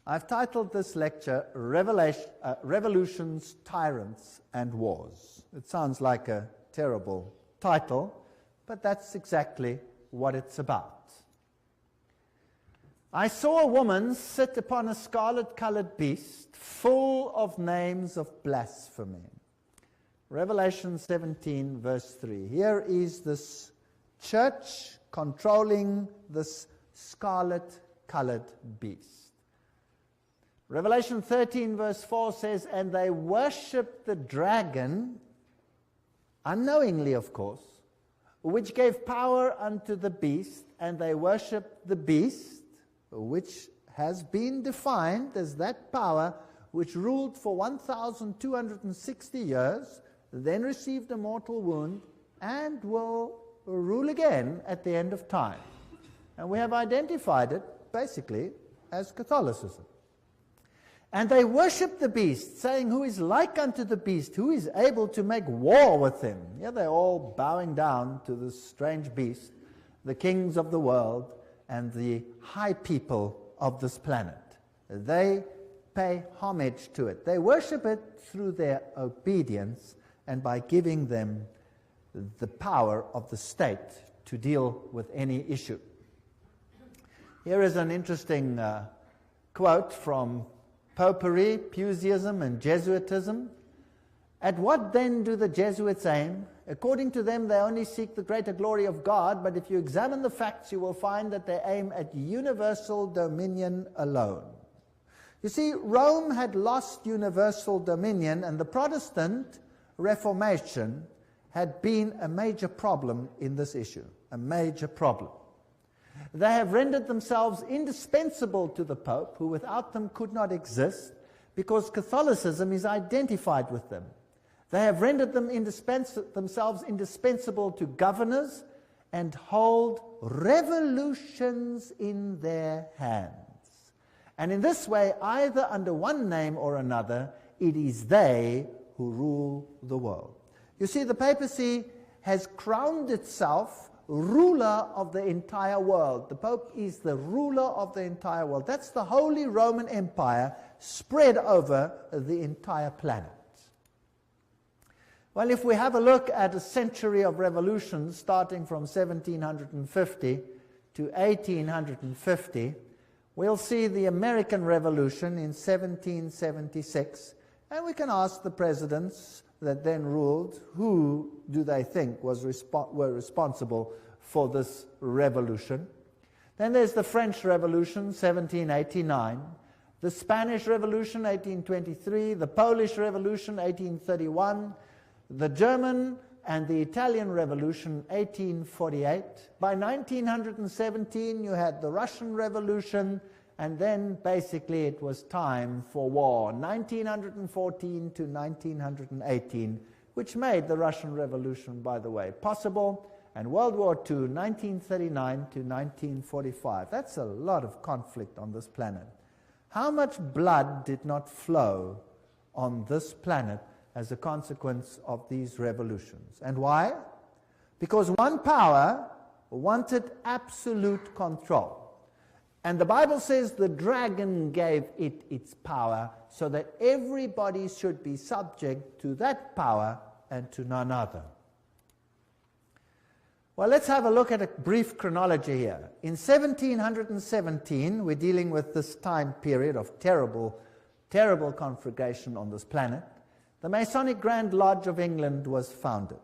I've titled this lecture, Revolutions, Tyrants, and Wars. It sounds like a terrible title, but that's exactly what it's about. I saw a woman sit upon a scarlet-colored beast, full of names of blasphemy. Revelation 17, verse 3. Here is this church controlling this scarlet-colored beast. Revelation 13, verse 4 says, and they worshipped the dragon, unknowingly, of course, which gave power unto the beast, and they worshipped the beast, which has been defined as that power which ruled for 1,260 years, then received a mortal wound, and will rule again at the end of time. And we have identified it, basically, as Catholicism. And they worshipped the beast, saying, who is like unto the beast, who is able to make war with him? Yeah, they're all bowing down to this strange beast, the kings of the world, and the high people of this planet. They pay homage to it. They worship it through their obedience and by giving them the power of the state to deal with any issue. Here is an interesting quote from Popery, Puseyism, and Jesuitism. At what then do the Jesuits aim? According to them, they only seek the greater glory of God, but if you examine the facts, you will find that they aim at universal dominion alone. You see, Rome had lost universal dominion, and the Protestant Reformation had been a major problem in this issue, a major problem. They have rendered themselves indispensable to the Pope, who without them could not exist, because Catholicism is identified with them. They have rendered them themselves indispensable to governors and hold revolutions in their hands. And in this way, either under one name or another, it is they who rule the world. You see, the papacy has crowned itself ruler of the entire world. The Pope is the ruler of the entire world. That's the Holy Roman Empire spread over the entire planet. Well, if we have a look at a century of revolutions starting from 1750 to 1850, we'll see the American Revolution in 1776, and we can ask the presidents that then ruled, who do they think were responsible for this revolution? Then there's the French Revolution, 1789, the Spanish Revolution, 1823, the Polish Revolution, 1831, the German and the Italian Revolution, 1848. By 1917, you had the Russian Revolution, and then basically it was time for war, 1914 to 1918, which made the Russian Revolution, by the way, possible, and World War II, 1939 to 1945. That's a lot of conflict on this planet. How much blood did not flow on this planet as a consequence of these revolutions? And why? Because one power wanted absolute control. And the Bible says the dragon gave it its power so that everybody should be subject to that power and to none other. Well, let's have a look at a brief chronology here. In 1717, we're dealing with this time period of terrible, terrible conflagration on this planet. The Masonic Grand Lodge of England was founded.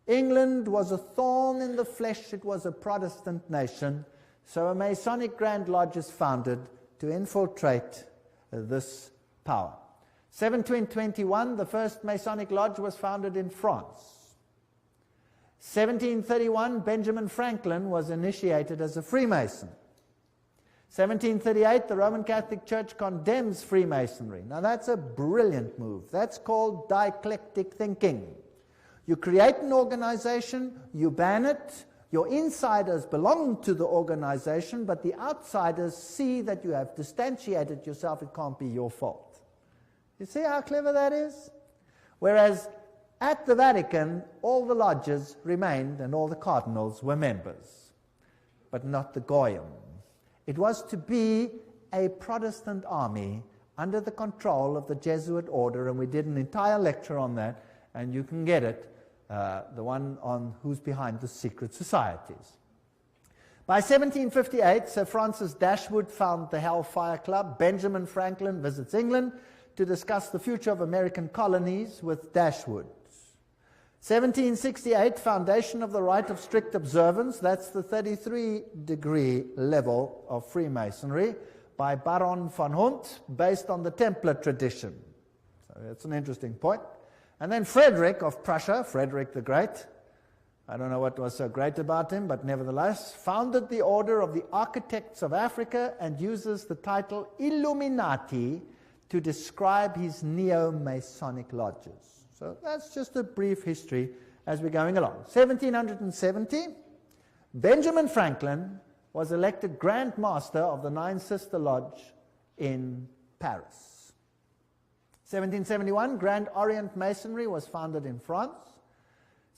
England was a thorn in the flesh. It was a Protestant nation. So a Masonic Grand Lodge is founded to infiltrate this power. 1721, the first Masonic Lodge was founded in France. 1731, Benjamin Franklin was initiated as a Freemason. 1738, the Roman Catholic Church condemns Freemasonry. Now that's a brilliant move. That's called dialectic thinking. You create an organization, you ban it, your insiders belong to the organization, but the outsiders see that you have distantiated yourself. It can't be your fault. You see how clever that is? Whereas at the Vatican, all the lodges remained and all the cardinals were members, but not the Goyim. It was to be a Protestant army under the control of the Jesuit order, and we did an entire lecture on that, and you can get it, the one on who's behind the secret societies. By 1758, Sir Francis Dashwood founded the Hellfire Club. Benjamin Franklin visits England to discuss the future of American colonies with Dashwood. 1768, foundation of the rite of strict observance. That's the 33-degree level of Freemasonry by Baron von Hunt, based on the Templar tradition. So that's an interesting point. And then Frederick of Prussia, Frederick the Great, I don't know what was so great about him, but nevertheless, founded the Order of the Architects of Africa and uses the title Illuminati to describe his neo-Masonic lodges. So that's just a brief history as we're going along. 1770, Benjamin Franklin was elected Grand Master of the Nine Sister Lodge in Paris. 1771, Grand Orient Masonry was founded in France.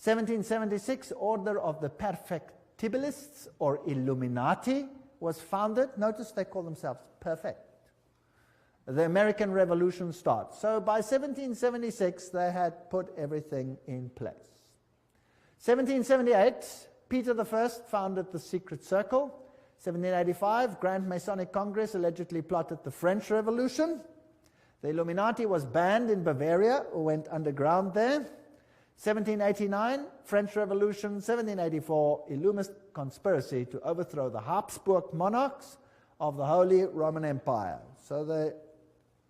1776, Order of the Perfectibilists, or Illuminati, was founded. Notice they call themselves perfect. The American Revolution starts. So by 1776, they had put everything in place. 1778, Peter I founded the Secret Circle. 1785, Grand Masonic Congress allegedly plotted the French Revolution. The Illuminati was banned in Bavaria, or went underground there. 1789, French Revolution. 1784, Illumist conspiracy to overthrow the Habsburg monarchs of the Holy Roman Empire. So the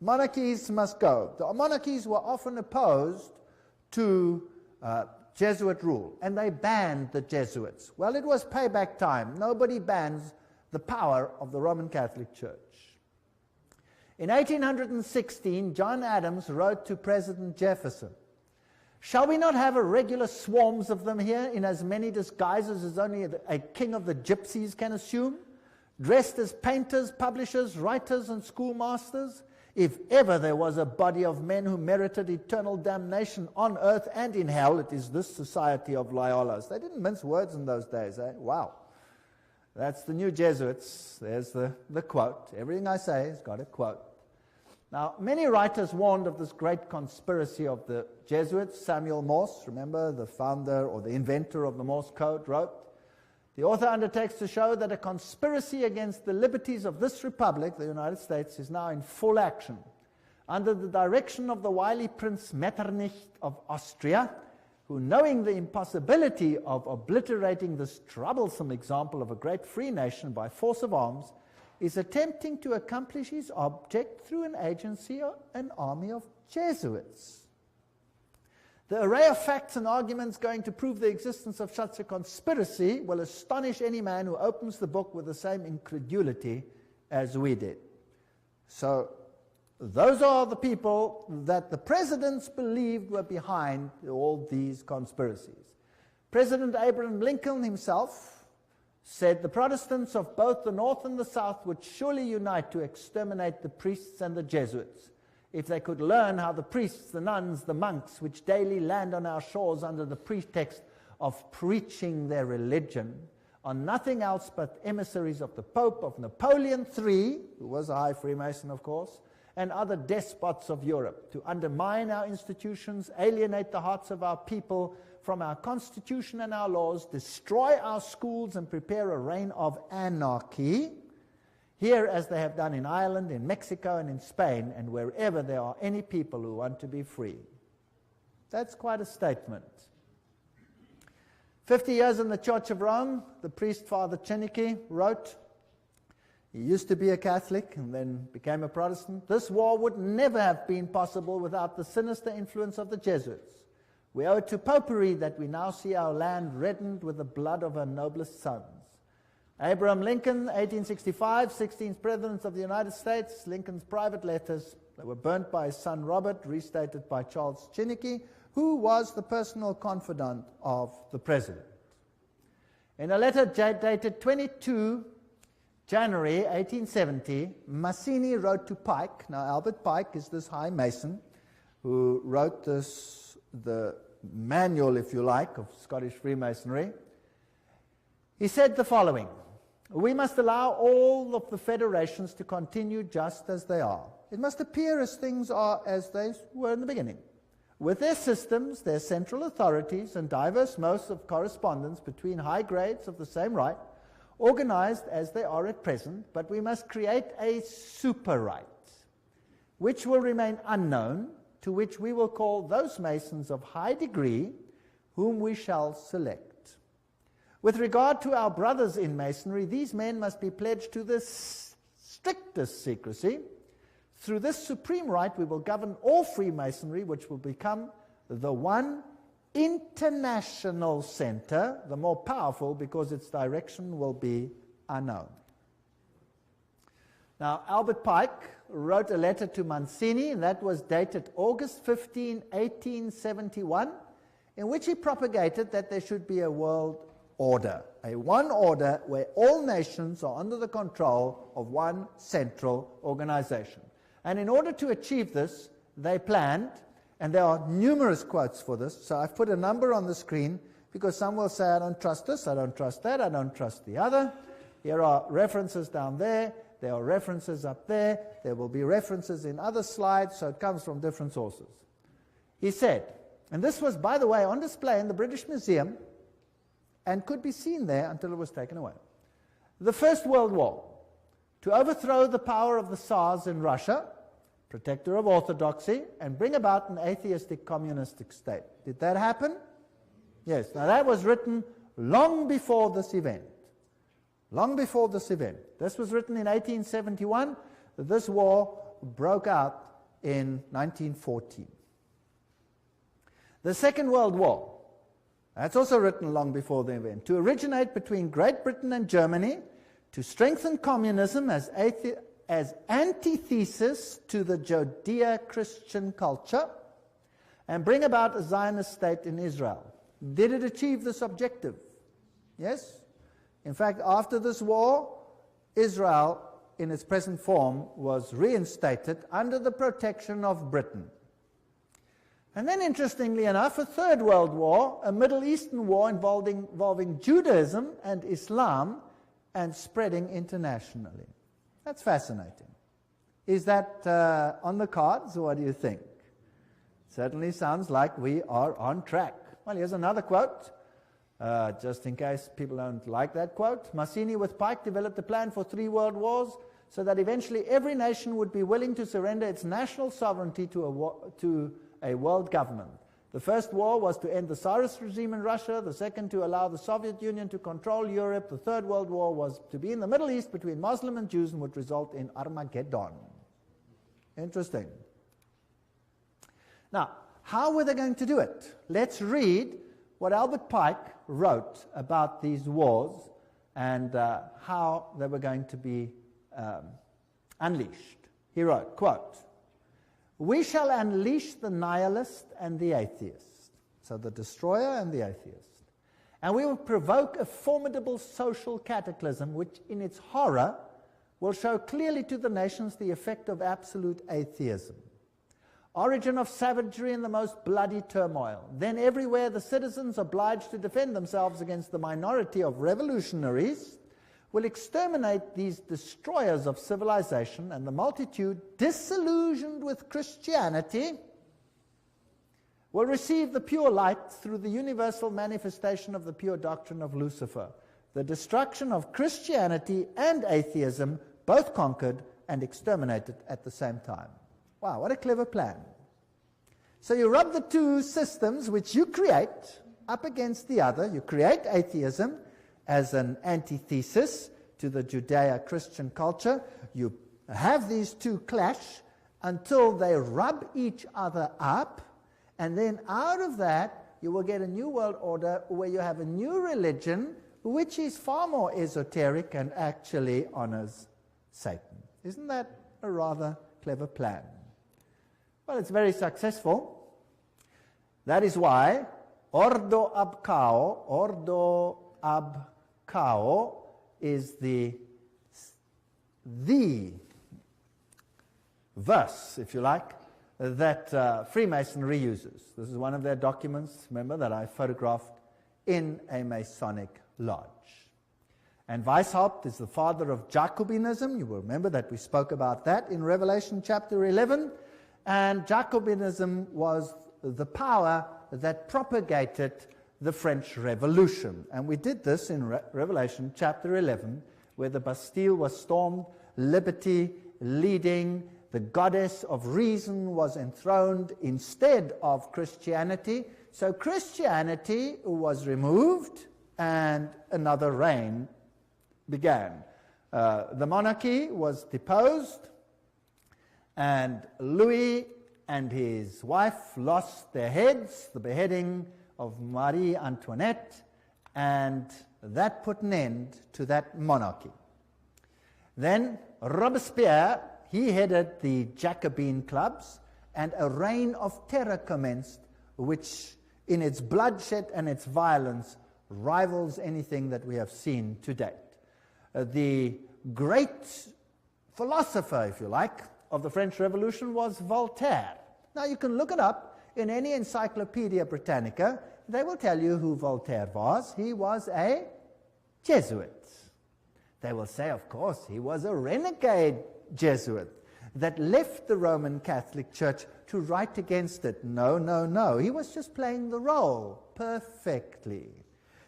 monarchies must go. The monarchies were often opposed to Jesuit rule, and they banned the Jesuits. Well, it was payback time. Nobody bans the power of the Roman Catholic Church. In 1816, John Adams wrote to President Jefferson, "Shall we not have a regular swarms of them here in as many disguises as only a king of the gypsies can assume, dressed as painters, publishers, writers, and schoolmasters? If ever there was a body of men who merited eternal damnation on earth and in hell, it is this society of Loyolas." They didn't mince words in those days, eh? Wow. That's the new Jesuits. There's the quote. Everything I say has got a quote. Now, many writers warned of this great conspiracy of the Jesuits. Samuel Morse, remember, the founder or the inventor of the Morse code, wrote, "The author undertakes to show that a conspiracy against the liberties of this republic, the United States, is now in full action. Under the direction of the wily Prince Metternich of Austria, who, knowing the impossibility of obliterating this troublesome example of a great free nation by force of arms, is attempting to accomplish his object through an agency or an army of Jesuits. The array of facts and arguments going to prove the existence of such a conspiracy will astonish any man who opens the book with the same incredulity as we did." So those are the people that the presidents believed were behind all these conspiracies. President Abraham Lincoln himself said the Protestants of both the North and the South would surely unite to exterminate the priests and the Jesuits, if they could learn how the priests, the nuns, the monks, which daily land on our shores under the pretext of preaching their religion, are nothing else but emissaries of the Pope, of Napoleon III, who was a high Freemason, of course, and other despots of Europe, to undermine our institutions, alienate the hearts of our people from our Constitution and our laws, destroy our schools, and prepare a reign of anarchy, here as they have done in Ireland, in Mexico, and in Spain, and wherever there are any people who want to be free." That's quite a statement. 50 years in the Church of Rome, the priest Father Kennedyho wrote, he used to be a Catholic and then became a Protestant, "This war would never have been possible without the sinister influence of the Jesuits. We owe it to popery that we now see our land reddened with the blood of her noblest sons." Abraham Lincoln, 1865, 16th President of the United States. Lincoln's private letters that were burnt by his son Robert, restated by Charles Kennedyho, who was the personal confidant of the President. In a letter dated 22 January 1870, Mazzini wrote to Pike. Now, Albert Pike is this high Mason who wrote the manual, if you like, of Scottish Freemasonry. He said the following: we must allow all of the federations to continue just as they are. It must appear as things are as they were in the beginning, with their systems, their central authorities, and diverse modes of correspondence between high grades of the same right, organized as they are at present, but we must create a super right, which will remain unknown, to which we will call those Masons of high degree, whom we shall select. With regard to our brothers in Masonry, these men must be pledged to the strictest secrecy. Through this supreme right, we will govern all Freemasonry, which will become the one international center, the more powerful because its direction will be unknown. Now, Albert Pike wrote a letter to Mancini, and that was dated August 15, 1871, in which he propagated that there should be a world order, a one order where all nations are under the control of one central organization. And in order to achieve this, they planned, and there are numerous quotes for this, so I've put a number on the screen because some will say, I don't trust this, I don't trust that, I don't trust the other. Here are references down there, there are references up there, there will be references in other slides, so it comes from different sources. He said, and this was, by the way, on display in the British Museum, and could be seen there until it was taken away. The First World War, to overthrow the power of the Tsars in Russia, protector of orthodoxy, and bring about an atheistic communistic state. Did that happen? Yes. Now that was written long before this event. Long before this event. This was written in 1871. This war broke out in 1914. The Second World War, that's also written long before the event, to originate between Great Britain and Germany, to strengthen communism as antithesis to the Judeo-Christian culture, and bring about a Zionist state in Israel. Did it achieve this objective? Yes. In fact, after this war, Israel, in its present form, was reinstated under the protection of Britain. And then, interestingly enough, a Third World War, a Middle Eastern war involving Judaism and Islam and spreading internationally. That's fascinating. Is that on the cards, or what do you think? Certainly sounds like we are on track. Well, here's another quote, just in case people don't like that quote. Mazzini with Pike developed a plan for 3 world wars so that eventually every nation would be willing to surrender its national sovereignty to a world government. The first war was to end the Tsarist regime in Russia, the second to allow the Soviet Union to control Europe, the Third World War was to be in the Middle East between Muslim and Jews and would result in Armageddon. Interesting. Now, how were they going to do it? Let's read what Albert Pike wrote about these wars and how they were going to be unleashed. He wrote, quote, "We shall unleash the nihilist and the atheist," so the destroyer and the atheist, "and we will provoke a formidable social cataclysm which in its horror will show clearly to the nations the effect of absolute atheism. Origin of savagery and the most bloody turmoil. Then everywhere the citizens obliged to defend themselves against the minority of revolutionaries will exterminate these destroyers of civilization, and the multitude, disillusioned with Christianity, will receive the pure light through the universal manifestation of the pure doctrine of Lucifer. The destruction of Christianity and atheism, both conquered and exterminated at the same time." Wow, what a clever plan. So you rub the two systems which you create up against the other. You create atheism as an antithesis to the Judeo-Christian culture. You have these two clash until they rub each other up, and then out of that you will get a new world order where you have a new religion which is far more esoteric and actually honors Satan. Isn't that a rather clever plan? Well, it's very successful. That is why Ordo ab Cao is the verse, if you like, that Freemasonry uses. This is one of their documents, remember, that I photographed in a Masonic lodge. And Weishaupt is the father of Jacobinism. You will remember that we spoke about that in Revelation chapter 11. And Jacobinism was the power that propagated the French Revolution. And we did this in Revelation chapter 11, where the Bastille was stormed, liberty leading, the goddess of reason was enthroned instead of Christianity. So Christianity was removed and another reign began. The monarchy was deposed, and Louis and his wife lost their heads, the beheading of Marie Antoinette, and that put an end to that monarchy. Then Robespierre, he headed the Jacobin clubs, and a reign of terror commenced, which in its bloodshed and its violence rivals anything that we have seen to date. The great philosopher, if you like, of the French Revolution was Voltaire. Now you can look it up in any Encyclopedia Britannica. They will tell you who Voltaire was. He was a Jesuit. They will say, of course, he was a renegade Jesuit that left the Roman Catholic Church to write against it. No, no, no. He was just playing the role perfectly,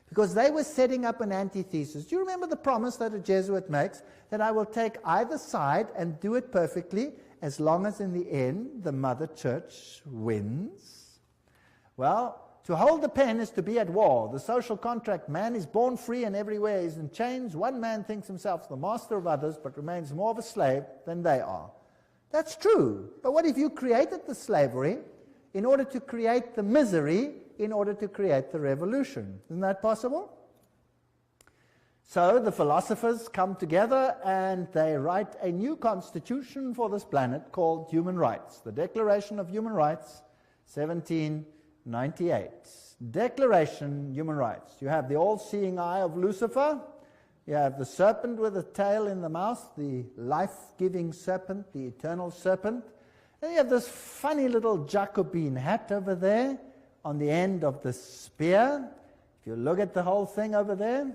because they were setting up an antithesis. Do you remember the promise that a Jesuit makes? That I will take either side and do it perfectly, as long as in the end the Mother Church wins. Well, to hold the pen is to be at war. The social contract, man is born free and everywhere is in chains. One man thinks himself the master of others, but remains more of a slave than they are. That's true. But what if you created the slavery in order to create the misery, in order to create the revolution? Isn't that possible? So the philosophers come together and they write a new constitution for this planet called Human Rights. The Declaration of Human Rights, 1798. Declaration, Human Rights. You have the all-seeing eye of Lucifer. You have the serpent with a tail in the mouth, the life-giving serpent, the eternal serpent. And you have this funny little Jacobin hat over there on the end of the spear. If you look at the whole thing over there.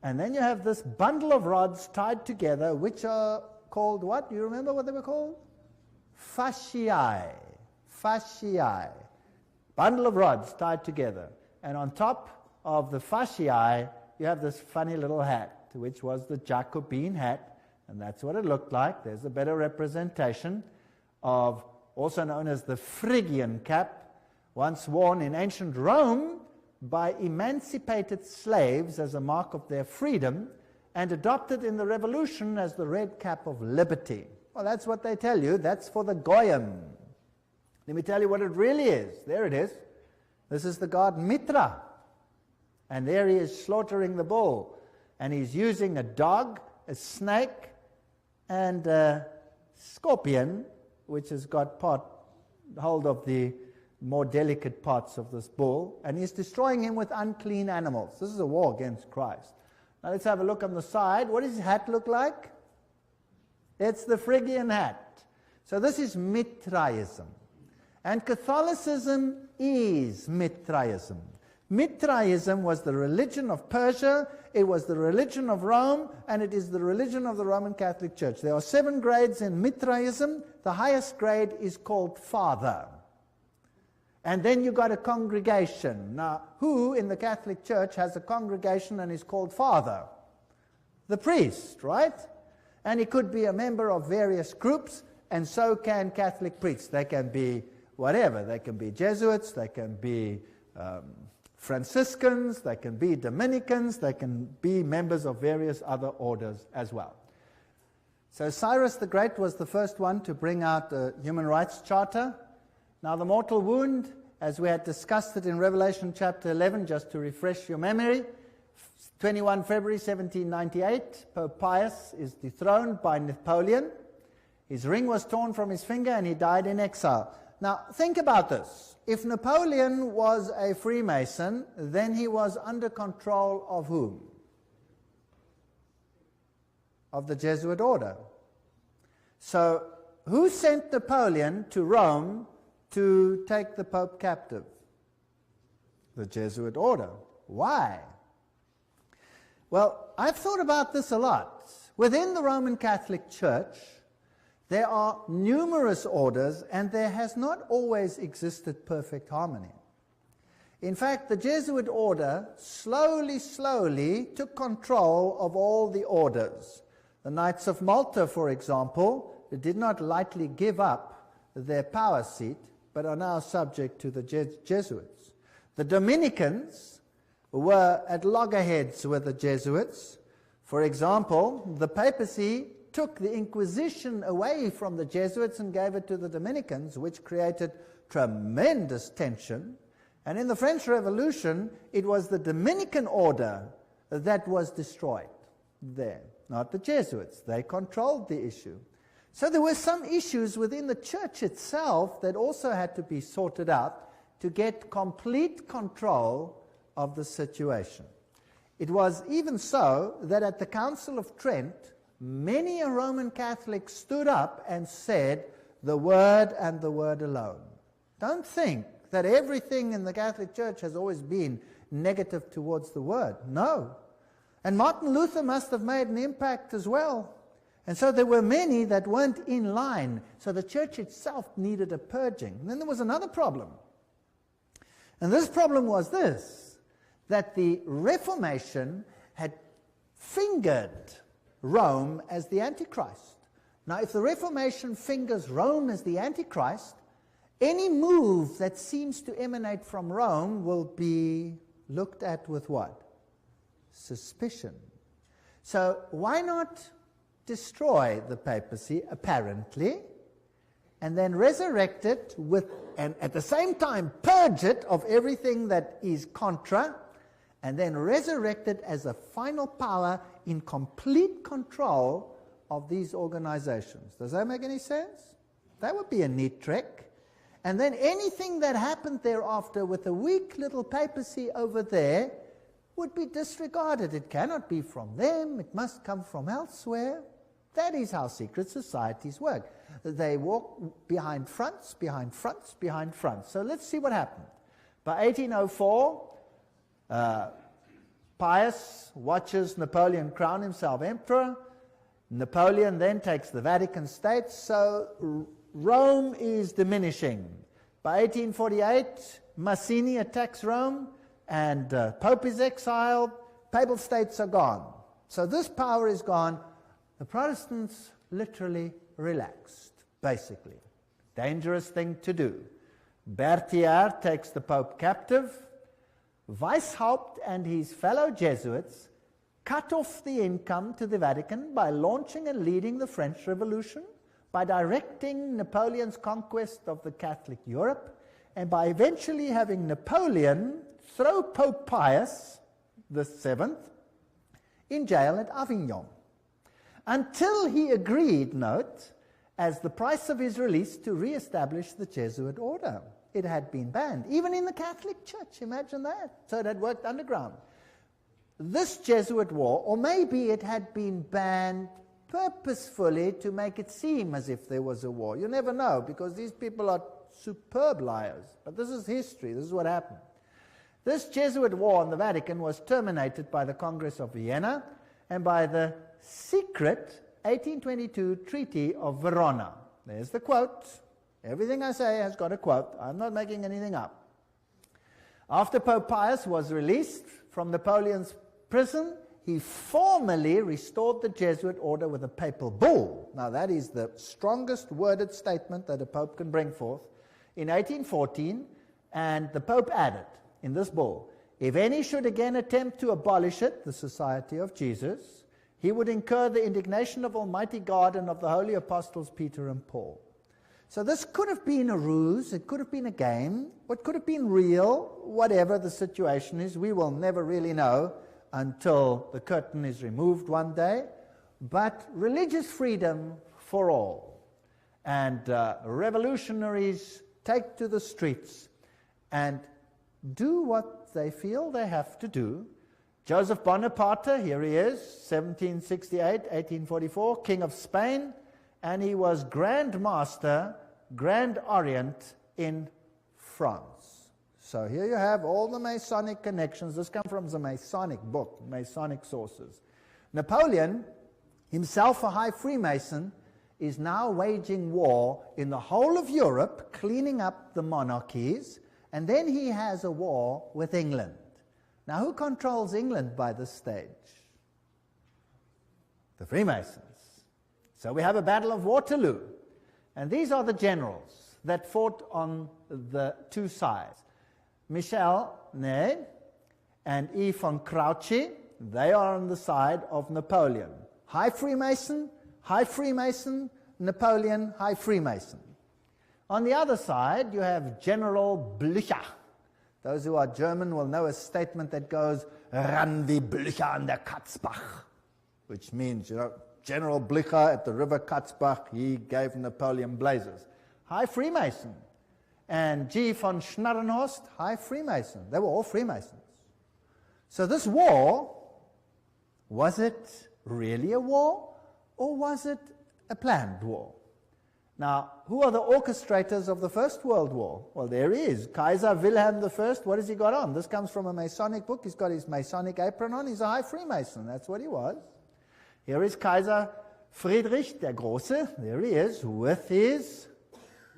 And then you have this bundle of rods tied together, which are called what? Do you remember what they were called? Fasciae. Fasciae. Bundle of rods tied together. And on top of the fasciae, you have this funny little hat, which was the Jacobin hat. And that's what it looked like. There's a better representation of, also known as the Phrygian cap, once worn in ancient Rome by emancipated slaves as a mark of their freedom, and adopted in the Revolution as the red cap of liberty. Well, that's what they tell you. That's for the Goyim. Let me tell you what it really is. There it is. This is the god Mitra. And there he is slaughtering the bull. And he's using a dog, a snake, and a scorpion, which has got hold of the more delicate parts of this bull, and he's destroying him with unclean animals. This is a war against Christ. Now let's have a look on the side. What does his hat look like? It's the Phrygian hat. So this is Mithraism. And Catholicism is Mithraism. Mithraism was the religion of Persia, it was the religion of Rome, and it is the religion of the Roman Catholic Church. There are 7 grades in Mithraism. The highest grade is called Father. And then you got a congregation. Now, who in the Catholic Church has a congregation and is called Father? The priest, right? And he could be a member of various groups, and so can Catholic priests. They can be whatever. They can be Jesuits, they can be Franciscans, they can be Dominicans, they can be members of various other orders as well. So Cyrus the Great was the first one to bring out a human rights charter. Now the mortal wound, as we had discussed it in Revelation chapter 11, just to refresh your memory, 21 February 1798, Pope Pius is dethroned by Napoleon. His ring was torn from his finger and he died in exile. Now think about this. If Napoleon was a Freemason, then he was under control of whom? Of the Jesuit order. So who sent Napoleon to Rome to take the Pope captive? The Jesuit order. Why? Well, I've thought about this a lot. Within the Roman Catholic Church, there are numerous orders, and there has not always existed perfect harmony. In fact, the Jesuit order slowly took control of all the orders. The Knights of Malta, for example, did not lightly give up their power seat, but are now subject to the Jesuits. The Dominicans were at loggerheads with the Jesuits. For example, the papacy took the Inquisition away from the Jesuits and gave it to the Dominicans, which created tremendous tension. And in the French Revolution, it was the Dominican order that was destroyed there, not the Jesuits. They controlled the issue. So there were some issues within the church itself that also had to be sorted out to get complete control of the situation. It was even so that at the Council of Trent, many a Roman Catholic stood up and said, the Word and the Word alone. Don't think that everything in the Catholic Church has always been negative towards the Word. No. And Martin Luther must have made an impact as well. And so there were many that weren't in line. So the church itself needed a purging. And then there was another problem. And this problem was this, that the Reformation had fingered Rome as the Antichrist. Now, if the Reformation fingers Rome as the Antichrist, any move that seems to emanate from Rome will be looked at with what? Suspicion. So why not destroy the papacy, apparently, and then resurrect it and at the same time purge it of everything that is contra, and then resurrect it as a final power in complete control of these organizations. Does that make any sense? That would be a neat trick. And then anything that happened thereafter with a weak little papacy over there would be disregarded. It cannot be from them. It must come from elsewhere. That is how secret societies work. They walk behind fronts, behind fronts, behind fronts. So let's see what happened. By 1804, Pius watches Napoleon crown himself emperor. Napoleon then takes the Vatican State, so Rome is diminishing. By 1848, Mazzini attacks Rome, and Pope is exiled, Papal States are gone. So this power is gone. The Protestants literally relaxed, basically. Dangerous thing to do. Berthier takes the Pope captive. Weishaupt and his fellow Jesuits cut off the income to the Vatican by launching and leading the French Revolution, by directing Napoleon's conquest of the Catholic Europe, and by eventually having Napoleon throw Pope Pius VII in jail at Avignon, until he agreed, note, as the price of his release, to re-establish the Jesuit order. It had been banned, even in the Catholic Church, imagine that. So it had worked underground. This Jesuit war, or maybe it had been banned purposefully to make it seem as if there was a war. You never know, because these people are superb liars. But this is history, this is what happened. This Jesuit war in the Vatican was terminated by the Congress of Vienna and by the secret 1822 Treaty of Verona. There's the quote. Everything I say has got a quote. I'm not making anything up. After Pope Pius was released from Napoleon's prison, he formally restored the Jesuit order with a papal bull. Now that is the strongest worded statement that a pope can bring forth. In 1814, and the Pope added in this bull, if any should again attempt to abolish it, the Society of Jesus, he would incur the indignation of Almighty God and of the holy apostles Peter and Paul. So this could have been a ruse, it could have been a game, what could have been real, whatever the situation is, we will never really know until the curtain is removed one day. But religious freedom for all. And revolutionaries take to the streets and do what they feel they have to do. Joseph Bonaparte, here he is, 1768, 1844, King of Spain, and he was Grand Master, Grand Orient in France. So here you have all the Masonic connections. This comes from the Masonic book, Masonic sources. Napoleon, himself a high Freemason, is now waging war in the whole of Europe, cleaning up the monarchies, and then he has a war with England. Now, who controls England by this stage? The Freemasons. So we have a Battle of Waterloo, and these are the generals that fought on the two sides. Michel Ney and E. von Grouchy, they are on the side of Napoleon. High Freemason, Napoleon, High Freemason. On the other side, you have General Blücher. Those who are German will know a statement that goes, "Ran wie Blücher an der Katzbach," which means, General Blücher at the river Katzbach, he gave Napoleon blazes. High Freemason. And G. von Schnarrenhorst, High Freemason. They were all Freemasons. So this war, was it really a war, or was it a planned war? Now, who are the orchestrators of the First World War? Well, there he is, Kaiser Wilhelm I. What has he got on? This comes from a Masonic book. He's got his Masonic apron on. He's a high Freemason. That's what he was. Here is Kaiser Friedrich der Große. There he is, with his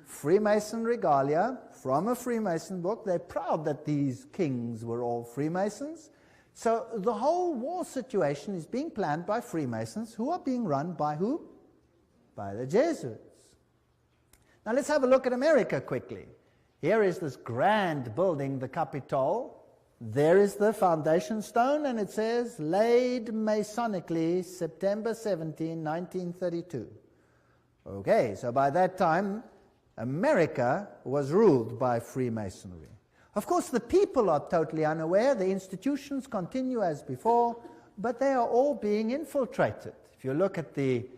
Freemason regalia from a Freemason book. They're proud that these kings were all Freemasons. So the whole war situation is being planned by Freemasons, who are being run by who? By the Jesuits. Now let's have a look at America quickly. Here is this grand building, the Capitol. There is the foundation stone, and it says, laid Masonically, September 17, 1932. Okay, so by that time, America was ruled by Freemasonry. Of course, the people are totally unaware. The institutions continue as before, but they are all being infiltrated. If you look at the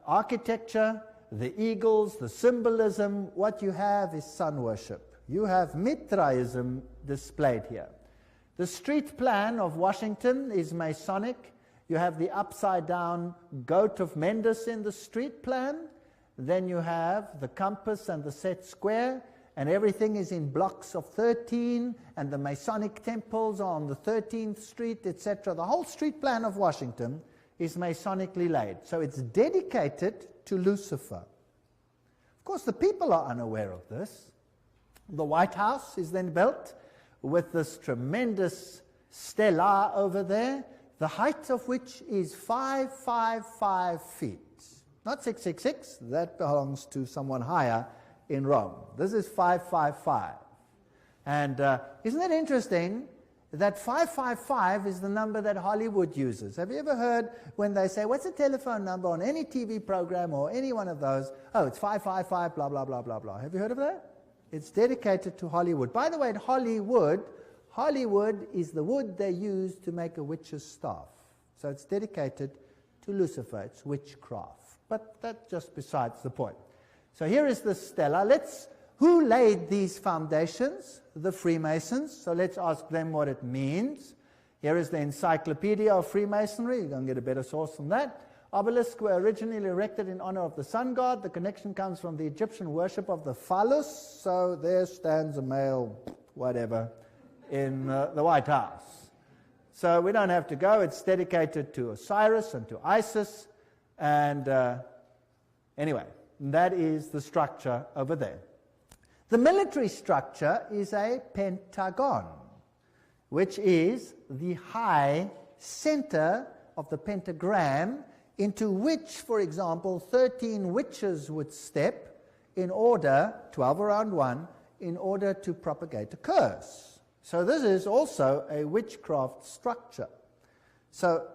architecture, the eagles, the symbolism, what you have is sun worship. You have Mithraism displayed here. The street plan of Washington is Masonic. You have the upside-down goat of Mendes in the street plan. Then you have the compass and the set square, and everything is in blocks of 13, and the Masonic temples are on the 13th Street, etc. The whole street plan of Washington is Masonically laid. So it's dedicated to Lucifer. Of course, the people are unaware of this. The White House is then built with this tremendous stela over there, the height of which is 555 feet. Not 666, that belongs to someone higher in Rome. This is 555. And isn't it interesting that 555 is the number that Hollywood uses? Have you ever heard when they say, what's the telephone number on any TV program or any one of those? Oh, it's 555, blah, blah, blah, blah, blah. Have you heard of that? It's dedicated to Hollywood. By the way, in Hollywood is the wood they use to make a witch's staff. So it's dedicated to Lucifer. It's witchcraft. But that's just besides the point. So here is the stela. Who laid these foundations? The Freemasons. So let's ask them what it means. Here is the Encyclopedia of Freemasonry. You're going to get a better source than that. Obelisks were originally erected in honor of the sun god. The connection comes from the Egyptian worship of the phallus. So there stands a male, whatever, in the White House. So we don't have to go. It's dedicated to Osiris and to Isis. And anyway, that is the structure over there. The military structure is a pentagon, which is the high center of the pentagram into which, for example, 13 witches would step in order, 12 around one, in order to propagate a curse. So this is also a witchcraft structure. So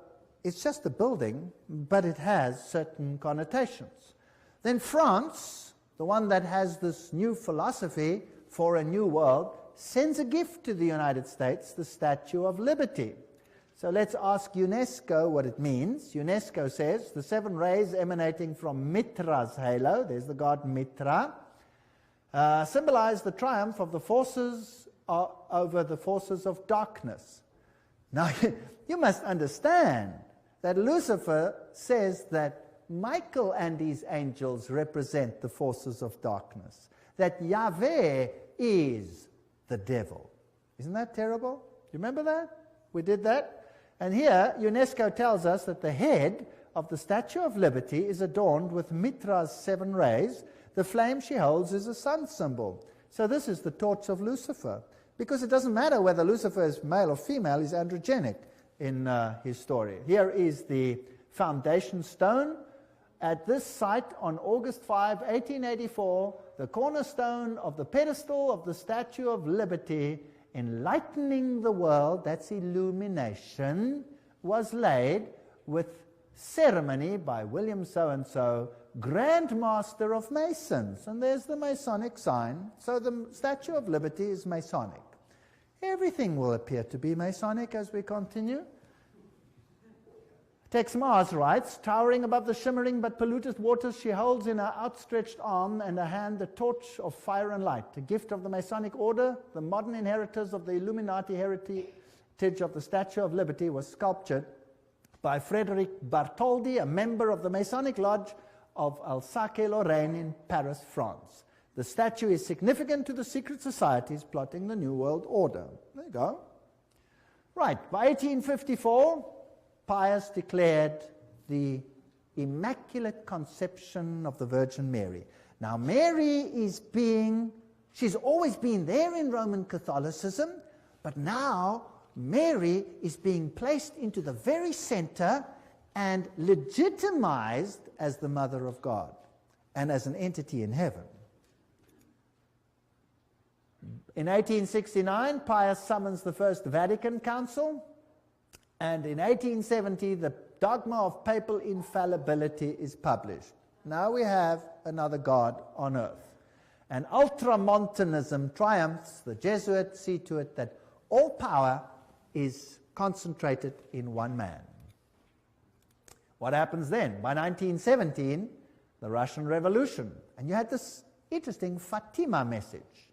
it's just a building, but it has certain connotations. Then France, the one that has this new philosophy for a new world, sends a gift to the United States, the Statue of Liberty. So let's ask UNESCO what it means. UNESCO says the 7 rays emanating from Mitra's halo, there's the god Mitra, symbolize the triumph of the forces over the forces of darkness. Now, you must understand that Lucifer says that Michael and his angels represent the forces of darkness, that Yahweh is the devil. Isn't that terrible? You remember that? We did that. And here, UNESCO tells us that the head of the Statue of Liberty is adorned with Mitra's 7 rays. The flame she holds is a sun symbol. So this is the torch of Lucifer. Because it doesn't matter whether Lucifer is male or female, he's androgenic in his story. Here is the foundation stone. At this site on August 5, 1884, the cornerstone of the pedestal of the Statue of Liberty, enlightening the world, that's illumination, was laid with ceremony by William so-and-so, Grand Master of Masons. And there's the Masonic sign. So the Statue of Liberty is Masonic. Everything will appear to be Masonic as we continue. Tex Mars writes, towering above the shimmering but polluted waters, she holds in her outstretched arm and her hand the torch of fire and light, a gift of the Masonic order. The modern inheritors of the Illuminati heritage of the Statue of Liberty was sculptured by Frederic Bartholdi, a member of the Masonic Lodge of Alsace-Lorraine in Paris, France. The statue is significant to the secret societies plotting the New World Order. There you go. Right, by 1854, Pius declared the Immaculate Conception of the Virgin Mary. Now, Mary she's always been there in Roman Catholicism, but now Mary is being placed into the very center and legitimized as the Mother of God and as an entity in heaven. In 1869, Pius summons the First Vatican Council, and in 1870, the Dogma of Papal Infallibility is published. Now we have another God on earth. And Ultramontanism triumphs. The Jesuits see to it that all power is concentrated in one man. What happens then? By 1917, the Russian Revolution. And you had this interesting Fatima message.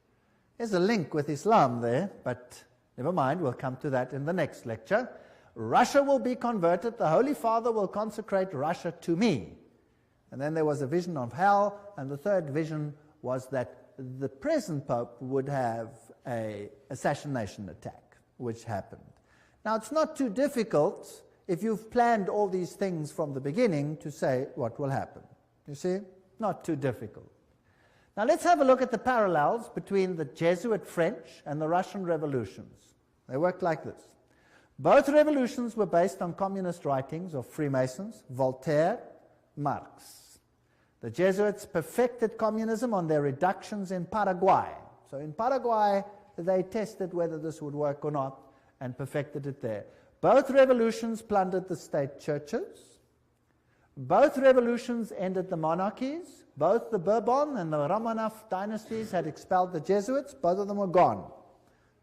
There's a link with Islam there, but never mind, we'll come to that in the next lecture. Russia will be converted. The Holy Father will consecrate Russia to me. And then there was a vision of hell, and the third vision was that the present Pope would have an assassination attack, which happened. Now, it's not too difficult, if you've planned all these things from the beginning, to say what will happen. You see? Not too difficult. Now, let's have a look at the parallels between the Jesuit French and the Russian revolutions. They worked like this. Both revolutions were based on communist writings of Freemasons, Voltaire, Marx. The Jesuits perfected communism on their reductions in Paraguay. So in Paraguay, they tested whether this would work or not and perfected it there. Both revolutions plundered the state churches. Both revolutions ended the monarchies. Both the Bourbon and the Romanov dynasties had expelled the Jesuits. Both of them were gone.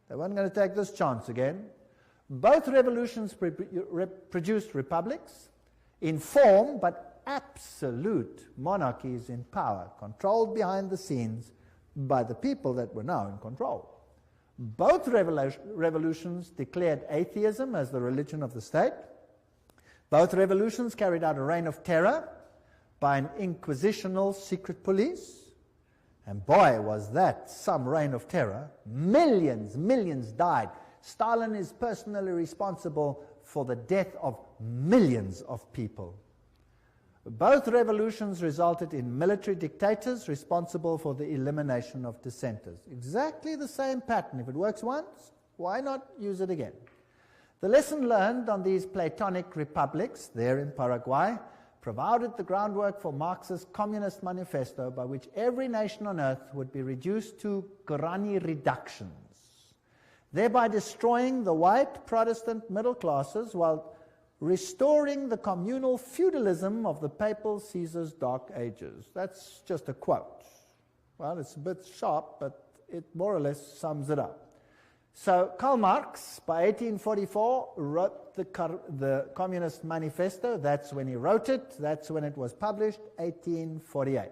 They weren't going to take this chance again. Both revolutions produced republics in form, but absolute monarchies in power, controlled behind the scenes by the people that were now in control. Both revolutions declared atheism as the religion of the state. Both revolutions carried out a reign of terror by an inquisitional secret police. And boy, was that some reign of terror. Millions died. Stalin is personally responsible for the death of millions of people. Both revolutions resulted in military dictators responsible for the elimination of dissenters. Exactly the same pattern. If it works once, why not use it again? The lesson learned on these Platonic republics there in Paraguay provided the groundwork for Marx's Communist Manifesto, by which every nation on earth would be reduced to granny reductions, thereby destroying the white Protestant middle classes while restoring the communal feudalism of the papal Caesar's Dark Ages. That's just a quote. Well, it's a bit sharp, but it more or less sums it up. So Karl Marx, by 1844, wrote the Communist Manifesto. That's when he wrote it. That's when it was published, 1848.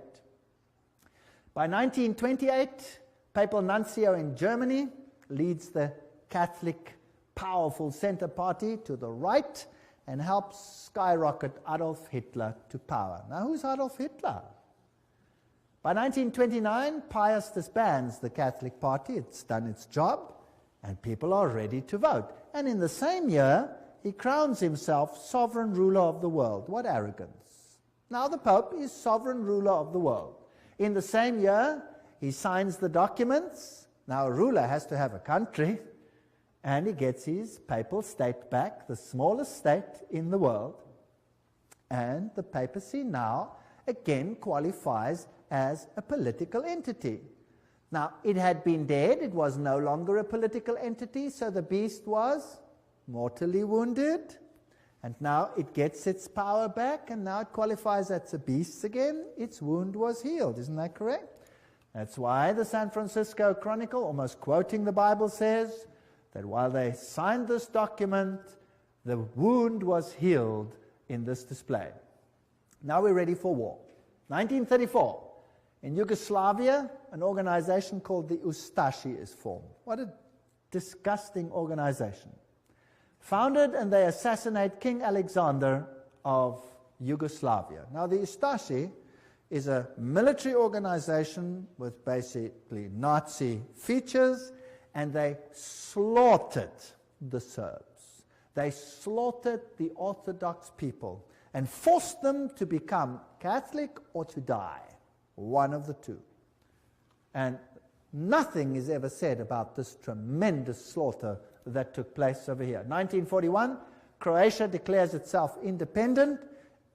By 1928, Papal Nuncio in Germany leads the Catholic powerful center party to the right and helps skyrocket Adolf Hitler to power. Now, who's Adolf Hitler? By 1929, Pius disbands the Catholic Party. It's done its job, and people are ready to vote. And in the same year, he crowns himself sovereign ruler of the world. What arrogance. Now the Pope is sovereign ruler of the world. In the same year, he signs the documents. Now a ruler has to have a country, and he gets his papal state back, the smallest state in the world. And the papacy now again qualifies as a political entity. Now, it had been dead. It was no longer a political entity, so the beast was mortally wounded. And now it gets its power back, and now it qualifies as a beast again. Its wound was healed. Isn't that correct? That's why the San Francisco Chronicle, almost quoting the Bible, says that while they signed this document, the wound was healed in this display. Now we're ready for war. 1934. In Yugoslavia, an organization called the Ustashi is formed. What a disgusting organization. Founded, and they assassinate King Alexander of Yugoslavia. Now, the Ustashi is a military organization with basically Nazi features, and they slaughtered the Serbs. They slaughtered the Orthodox people and forced them to become Catholic or to die. One of the two. And nothing is ever said about this tremendous slaughter that took place over here. 1941, Croatia declares itself independent,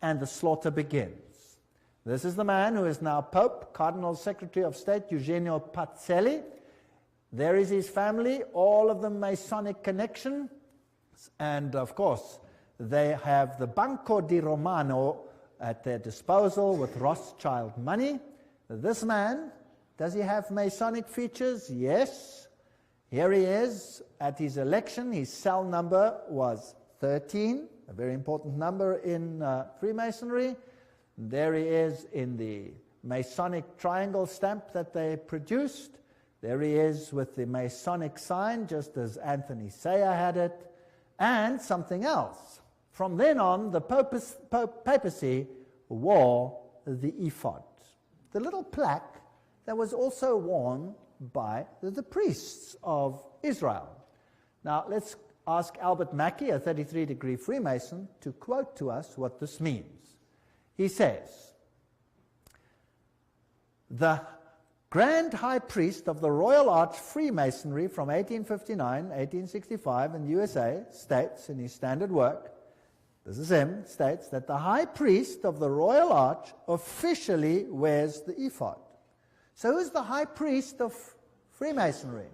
and the slaughter begins. This is the man who is now Pope, Cardinal Secretary of State, Eugenio Pacelli. There is his family, all of them Masonic connection, and of course, they have the Banco di Romano at their disposal with Rothschild money. This man, does he have Masonic features? Yes. Here he is at his election. His cell number was 13, a very important number in Freemasonry. There he is in the Masonic triangle stamp that they produced. There he is with the Masonic sign, just as Anthony Sayer had it, and something else. From then on, the papacy wore the ephod, the little plaque that was also worn by the priests of Israel. Now, let's ask Albert Mackey, a 33-degree Freemason, to quote to us what this means. He says, "The Grand High Priest of the Royal Arch Freemasonry from 1859, 1865 in the USA states in his standard work," this is him, states that the High Priest of the Royal Arch officially wears the ephod. So who's the High Priest of Freemasonry?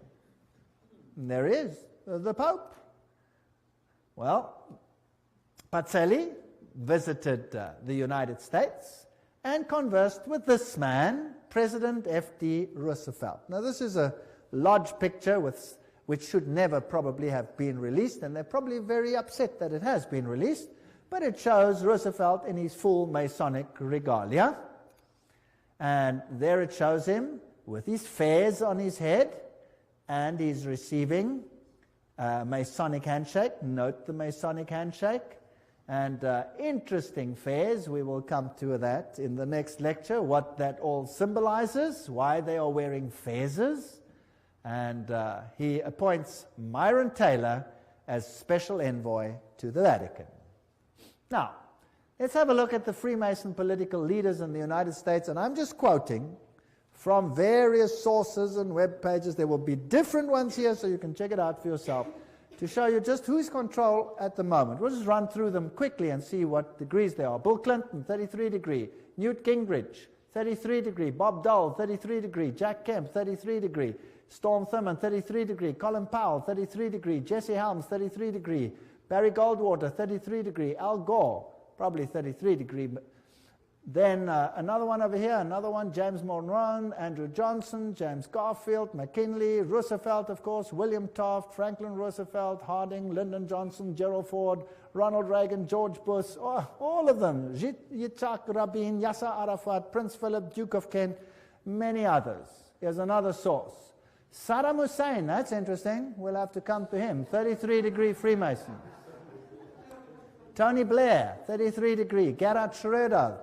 And there is the Pope. Well, Pacelli visited the United States and conversed with this man, President F.D. Roosevelt. Now, this is a lodge picture which should never probably have been released, and they're probably very upset that it has been released, but it shows Roosevelt in his full Masonic regalia. And there it shows him with his fez on his head, and he's receiving a Masonic handshake. Note the Masonic handshake. And interesting fez. We will come to that in the next lecture, what that all symbolizes, why they are wearing fezes. And he appoints Myron Taylor as special envoy to the Vatican. Now, let's have a look at the Freemason political leaders in the United States, and I'm just quoting from various sources and web pages. There will be different ones here, so you can check it out for yourself, to show you just who's control at the moment. We'll just run through them quickly and see what degrees they are. Bill Clinton, 33 degree. Newt Gingrich, 33 degree. Bob Dole, 33 degree. Jack Kemp, 33 degree. Storm Thurmond, 33 degree. Colin Powell, 33 degree. Jesse Helms, 33 degree. Barry Goldwater, 33 degree. Al Gore, probably 33 degree. Then another one over here, another one, James Monroe, Andrew Johnson, James Garfield, McKinley, Roosevelt, of course, William Taft, Franklin Roosevelt, Harding, Lyndon Johnson, Gerald Ford, Ronald Reagan, George Bush, all of them, Yitzhak Rabin, Yasser Arafat, Prince Philip, Duke of Kent, many others. Here's another source. Saddam Hussein, that's interesting, we'll have to come to him, 33 degree Freemason. Tony Blair, 33 degree. Gerhard Schröder,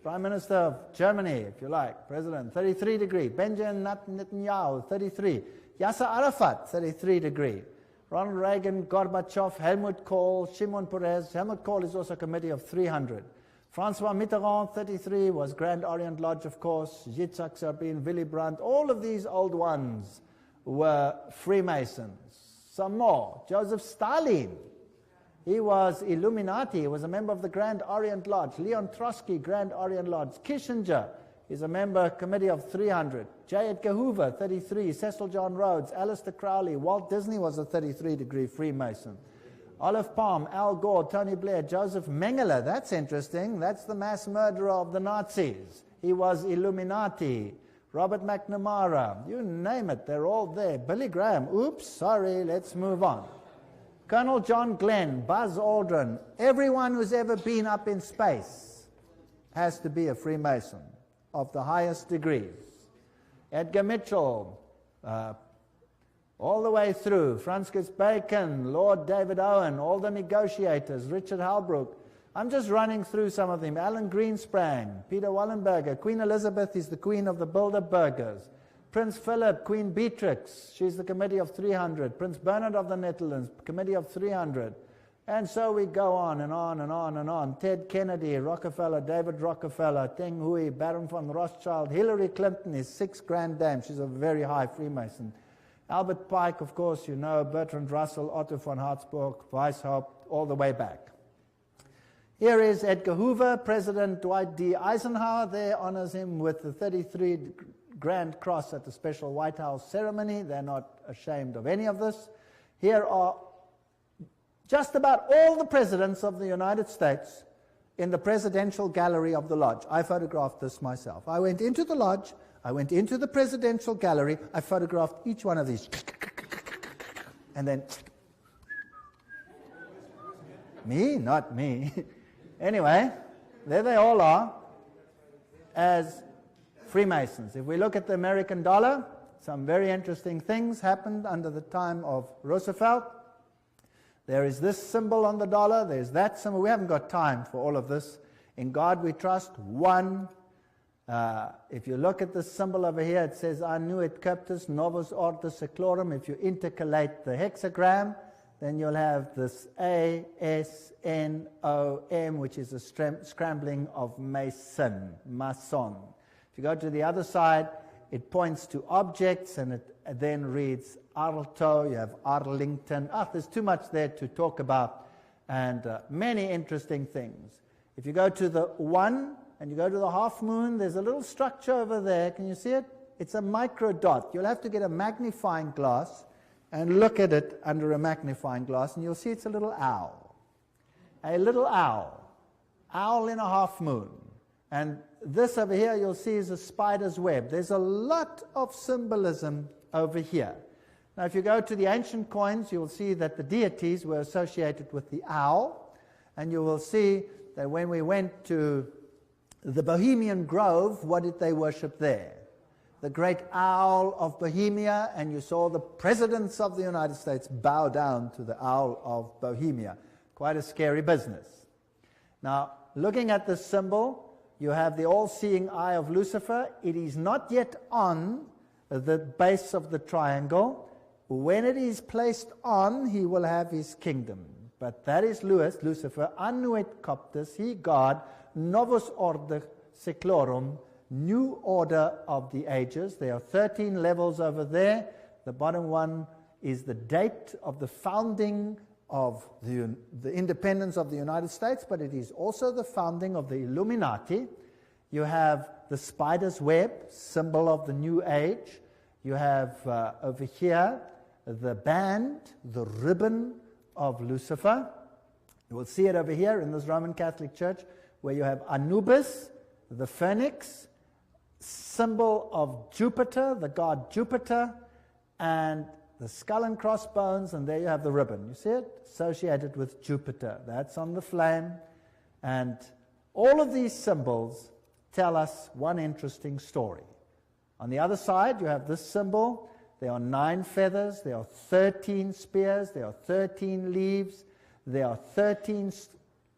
Prime Minister of Germany, if you like, President, 33 degree. Benjamin Netanyahu, 33. Yasser Arafat, 33 degree. Ronald Reagan, Gorbachev, Helmut Kohl, Shimon Peres. Helmut Kohl is also a committee of 300. Francois Mitterrand, 33, was Grand Orient Lodge, of course. Yitzhak Rabin, Willy Brandt, all of these old ones were Freemasons. Some more. Joseph Stalin, he was Illuminati. He was a member of the Grand Orient Lodge. Leon Trotsky, Grand Orient Lodge. Kissinger is a member committee of 300. J. Edgar Hoover, 33. Cecil John Rhodes, Aleister Crowley. Walt Disney was a 33-degree Freemason. Olive Palm, Al Gore, Tony Blair, Joseph Mengele. That's interesting. That's the mass murderer of the Nazis. He was Illuminati. Robert McNamara. You name it, they're all there. Billy Graham. Oops, sorry, let's move on. Colonel John Glenn, Buzz Aldrin. Everyone who's ever been up in space has to be a Freemason of the highest degrees. Edgar Mitchell, all the way through. Francis Bacon, Lord David Owen, all the negotiators, Richard Halbrook. I'm just running through some of them. Alan Greensprang, Peter Wallenberger. Queen Elizabeth is the queen of the Bilderbergers. Prince Philip, Queen Beatrix, she's the committee of 300. Prince Bernard of the Netherlands, committee of 300. And so we go on and on and on and on. Ted Kennedy, Rockefeller, David Rockefeller, Teng Hui, Baron von Rothschild. Hillary Clinton is 6 grand dame. She's a very high Freemason. Albert Pike, of course, you know, Bertrand Russell, Otto von Habsburg, Weishaupt, all the way back. Here is Edgar Hoover. President Dwight D. Eisenhower there honors him with the 33 Grand Cross at the special White House ceremony. They're not ashamed of any of this. Here are just about all the presidents of the United States in the presidential gallery of the lodge. I photographed this myself. I went into the lodge, I went into the presidential gallery, I photographed each one of these. And then, me? Not me. Anyway, there they all are as Freemasons. If we look at the American dollar, some very interesting things happened under the time of Roosevelt. There is this symbol on the dollar, there's that symbol. We haven't got time for all of this. In God we trust, one. If you look at this symbol over here, it says Annuit Cuptus Novus Ordo Seclorum. If you intercalate the hexagram, then you'll have this A-S-N-O-M, which is a scrambling of Mason, Mason. If you go to the other side, it points to objects, and it then reads Arlto, you have Arlington. There's too much there to talk about, and many interesting things. If you go to the 1 and you go to the half moon, there's a little structure over there. Can you see it? It's a micro dot. You'll have to get a magnifying glass and look at it under a magnifying glass, and you'll see it's a little owl. A little owl. Owl in a half moon. And this over here you'll see is a spider's web. There's a lot of symbolism over here. Now if you go to the ancient coins, you'll see that the deities were associated with the owl, and you will see that when we went to the Bohemian Grove, what did they worship there? The great owl of Bohemia, and you saw the presidents of the United States bow down to the owl of Bohemia. Quite a scary business. Now, looking at this symbol, you have the all-seeing eye of Lucifer. It is not yet on the base of the triangle. When it is placed on, he will have his kingdom. But that is Lucifer, Annuit Coptus, he God, Novus Ordo Seclorum, new order of the ages. There are 13 levels over there. The bottom one is the date of the founding of the independence of the United States, but it is also the founding of the Illuminati. You have the spider's web, symbol of the new age. You have over here the band, the ribbon of Lucifer. You will see it over here in this Roman Catholic Church, where you have Anubis, the phoenix, symbol of Jupiter, the god Jupiter, and the skull and crossbones, and there you have the ribbon. You see it? Associated with Jupiter. That's on the flame. And all of these symbols tell us one interesting story. On the other side, you have this symbol. There are 9 feathers. There are 13 spears. There are 13 leaves. There are 13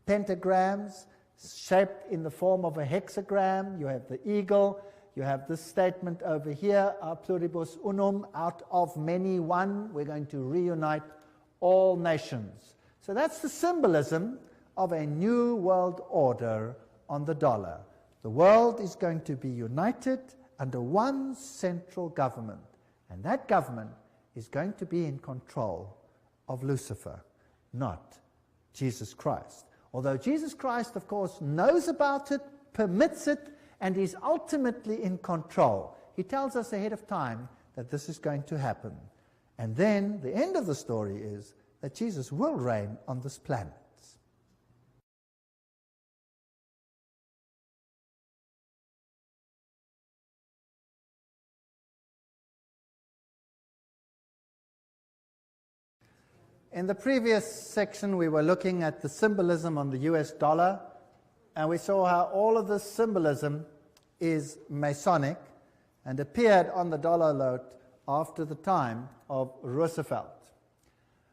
pentagrams, shaped in the form of a hexagram. You have the eagle. You have this statement over here, a pluribus unum, out of many one. We're going to reunite all nations. So that's the symbolism of a new world order on the dollar. The world is going to be united under one central government, and that government is going to be in control of Lucifer, not Jesus Christ. Although Jesus Christ, of course, knows about it, permits it, and is ultimately in control. He tells us ahead of time that this is going to happen. And then the end of the story is that Jesus will reign on this planet. In the previous section, we were looking at the symbolism on the US dollar, and we saw how all of this symbolism is Masonic and appeared on the dollar note after the time of Roosevelt.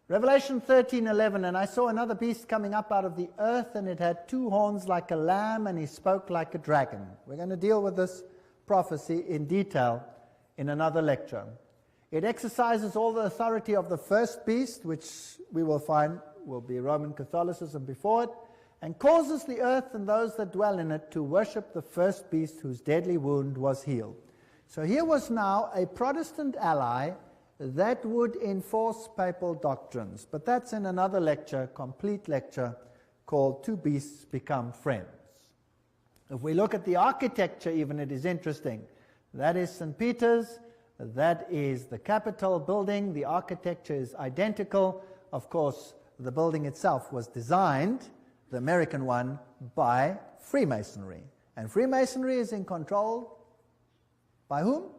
Revelation 13:11, and I saw another beast coming up out of the earth, and it had 2 horns like a lamb, and he spoke like a dragon. We're going to deal with this prophecy in detail in another lecture. It exercises all the authority of the first beast, which we will find will be Roman Catholicism before it, and causes the earth and those that dwell in it to worship the first beast whose deadly wound was healed. So here was now a Protestant ally that would enforce papal doctrines. But that's in another lecture, complete lecture, called Two Beasts Become Friends. If we look at the architecture even, it is interesting. That is St. Peter's. That is the Capitol building. The architecture is identical. Of course, the building itself was designed, the American one, by Freemasonry. And Freemasonry is in control by whom?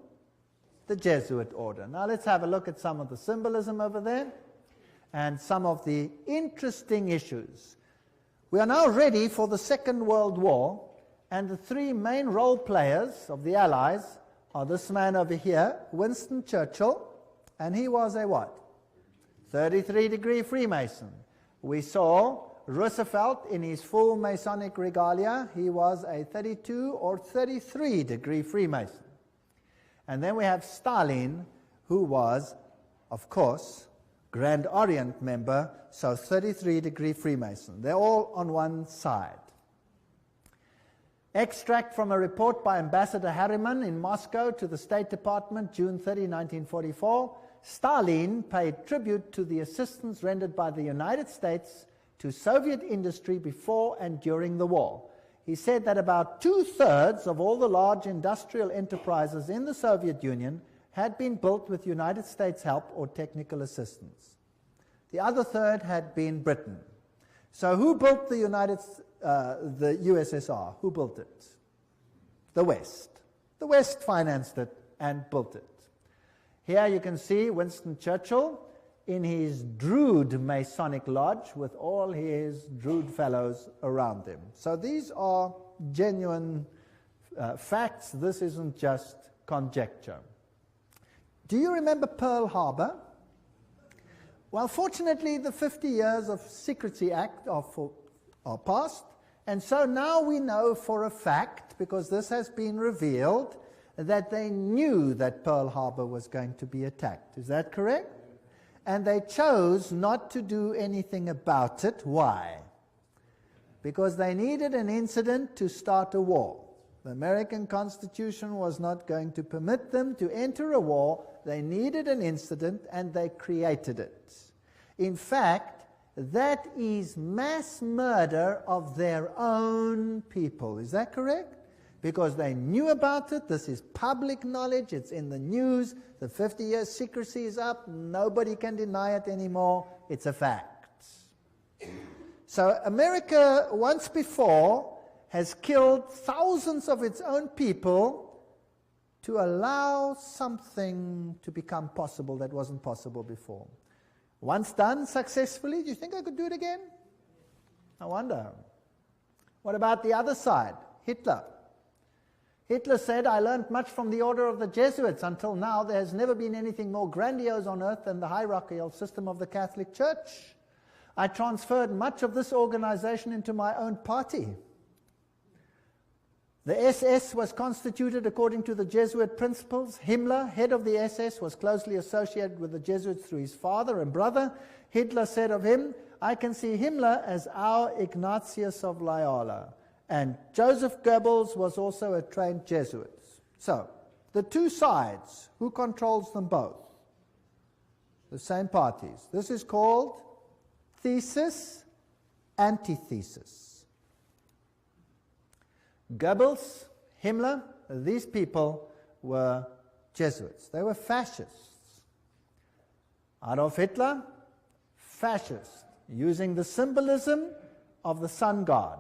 The Jesuit order. Now let's have a look at some of the symbolism over there and some of the interesting issues. We are now ready for the Second World War, and the 3 main role players of the Allies are this man over here, Winston Churchill, and he was a what? 33-degree Freemason. We saw Roosevelt in his full Masonic regalia. He was a 32 or 33-degree Freemason. And then we have Stalin, who was, of course, Grand Orient member, so 33-degree Freemason. They're all on one side. Extract from a report by Ambassador Harriman in Moscow to the State Department, June 30, 1944. Stalin paid tribute to the assistance rendered by the United States to Soviet industry before and during the war. He said that about 2/3 of all the large industrial enterprises in the Soviet Union had been built with United States help or technical assistance. The other third had been Britain. So who built the USSR? Who built it? The West. The West financed it and built it. Here you can see Winston Churchill in his Druid Masonic Lodge with all his Druid fellows around him. So these are genuine facts. This isn't just conjecture. Do you remember Pearl Harbor? Well, fortunately, the 50 years of Secrecy Act are past, and so now we know for a fact, because this has been revealed, that they knew that Pearl Harbor was going to be attacked. Is that correct? And they chose not to do anything about it. Why? Because they needed an incident to start a war. The American Constitution was not going to permit them to enter a war. They needed an incident, and they created it. In fact, that is mass murder of their own people. Is that correct? Because they knew about it. This is public knowledge. It's in the news. The 50 years secrecy is up. Nobody can deny it anymore. It's a fact. So America, once before, has killed thousands of its own people to allow something to become possible that wasn't possible before. Once done successfully, do you think I could do it again? I wonder. What about the other side? Hitler. Hitler said, I learned much from the order of the Jesuits. Until now, there has never been anything more grandiose on earth than the hierarchical system of the Catholic Church. I transferred much of this organization into my own party. The SS was constituted according to the Jesuit principles. Himmler, head of the SS, was closely associated with the Jesuits through his father and brother. Hitler said of him, "I can see Himmler as our Ignatius of Loyola." And Joseph Goebbels was also a trained Jesuit. So, the two sides, who controls them both? The same parties. This is called thesis, antithesis. Goebbels, Himmler, these people were Jesuits. They were fascists. Adolf Hitler, fascist, using the symbolism of the sun god,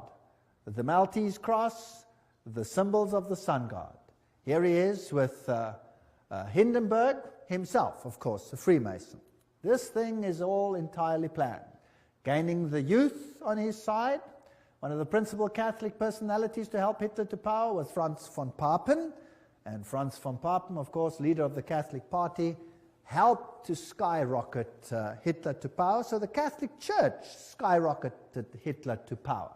the Maltese cross, the symbols of the sun god. Here he is with Hindenburg himself, of course, a Freemason. This thing is all entirely planned. Gaining the youth on his side. One of the principal Catholic personalities to help Hitler to power was Franz von Papen. And Franz von Papen, of course, leader of the Catholic Party, helped to skyrocket Hitler to power. So the Catholic Church skyrocketed Hitler to power.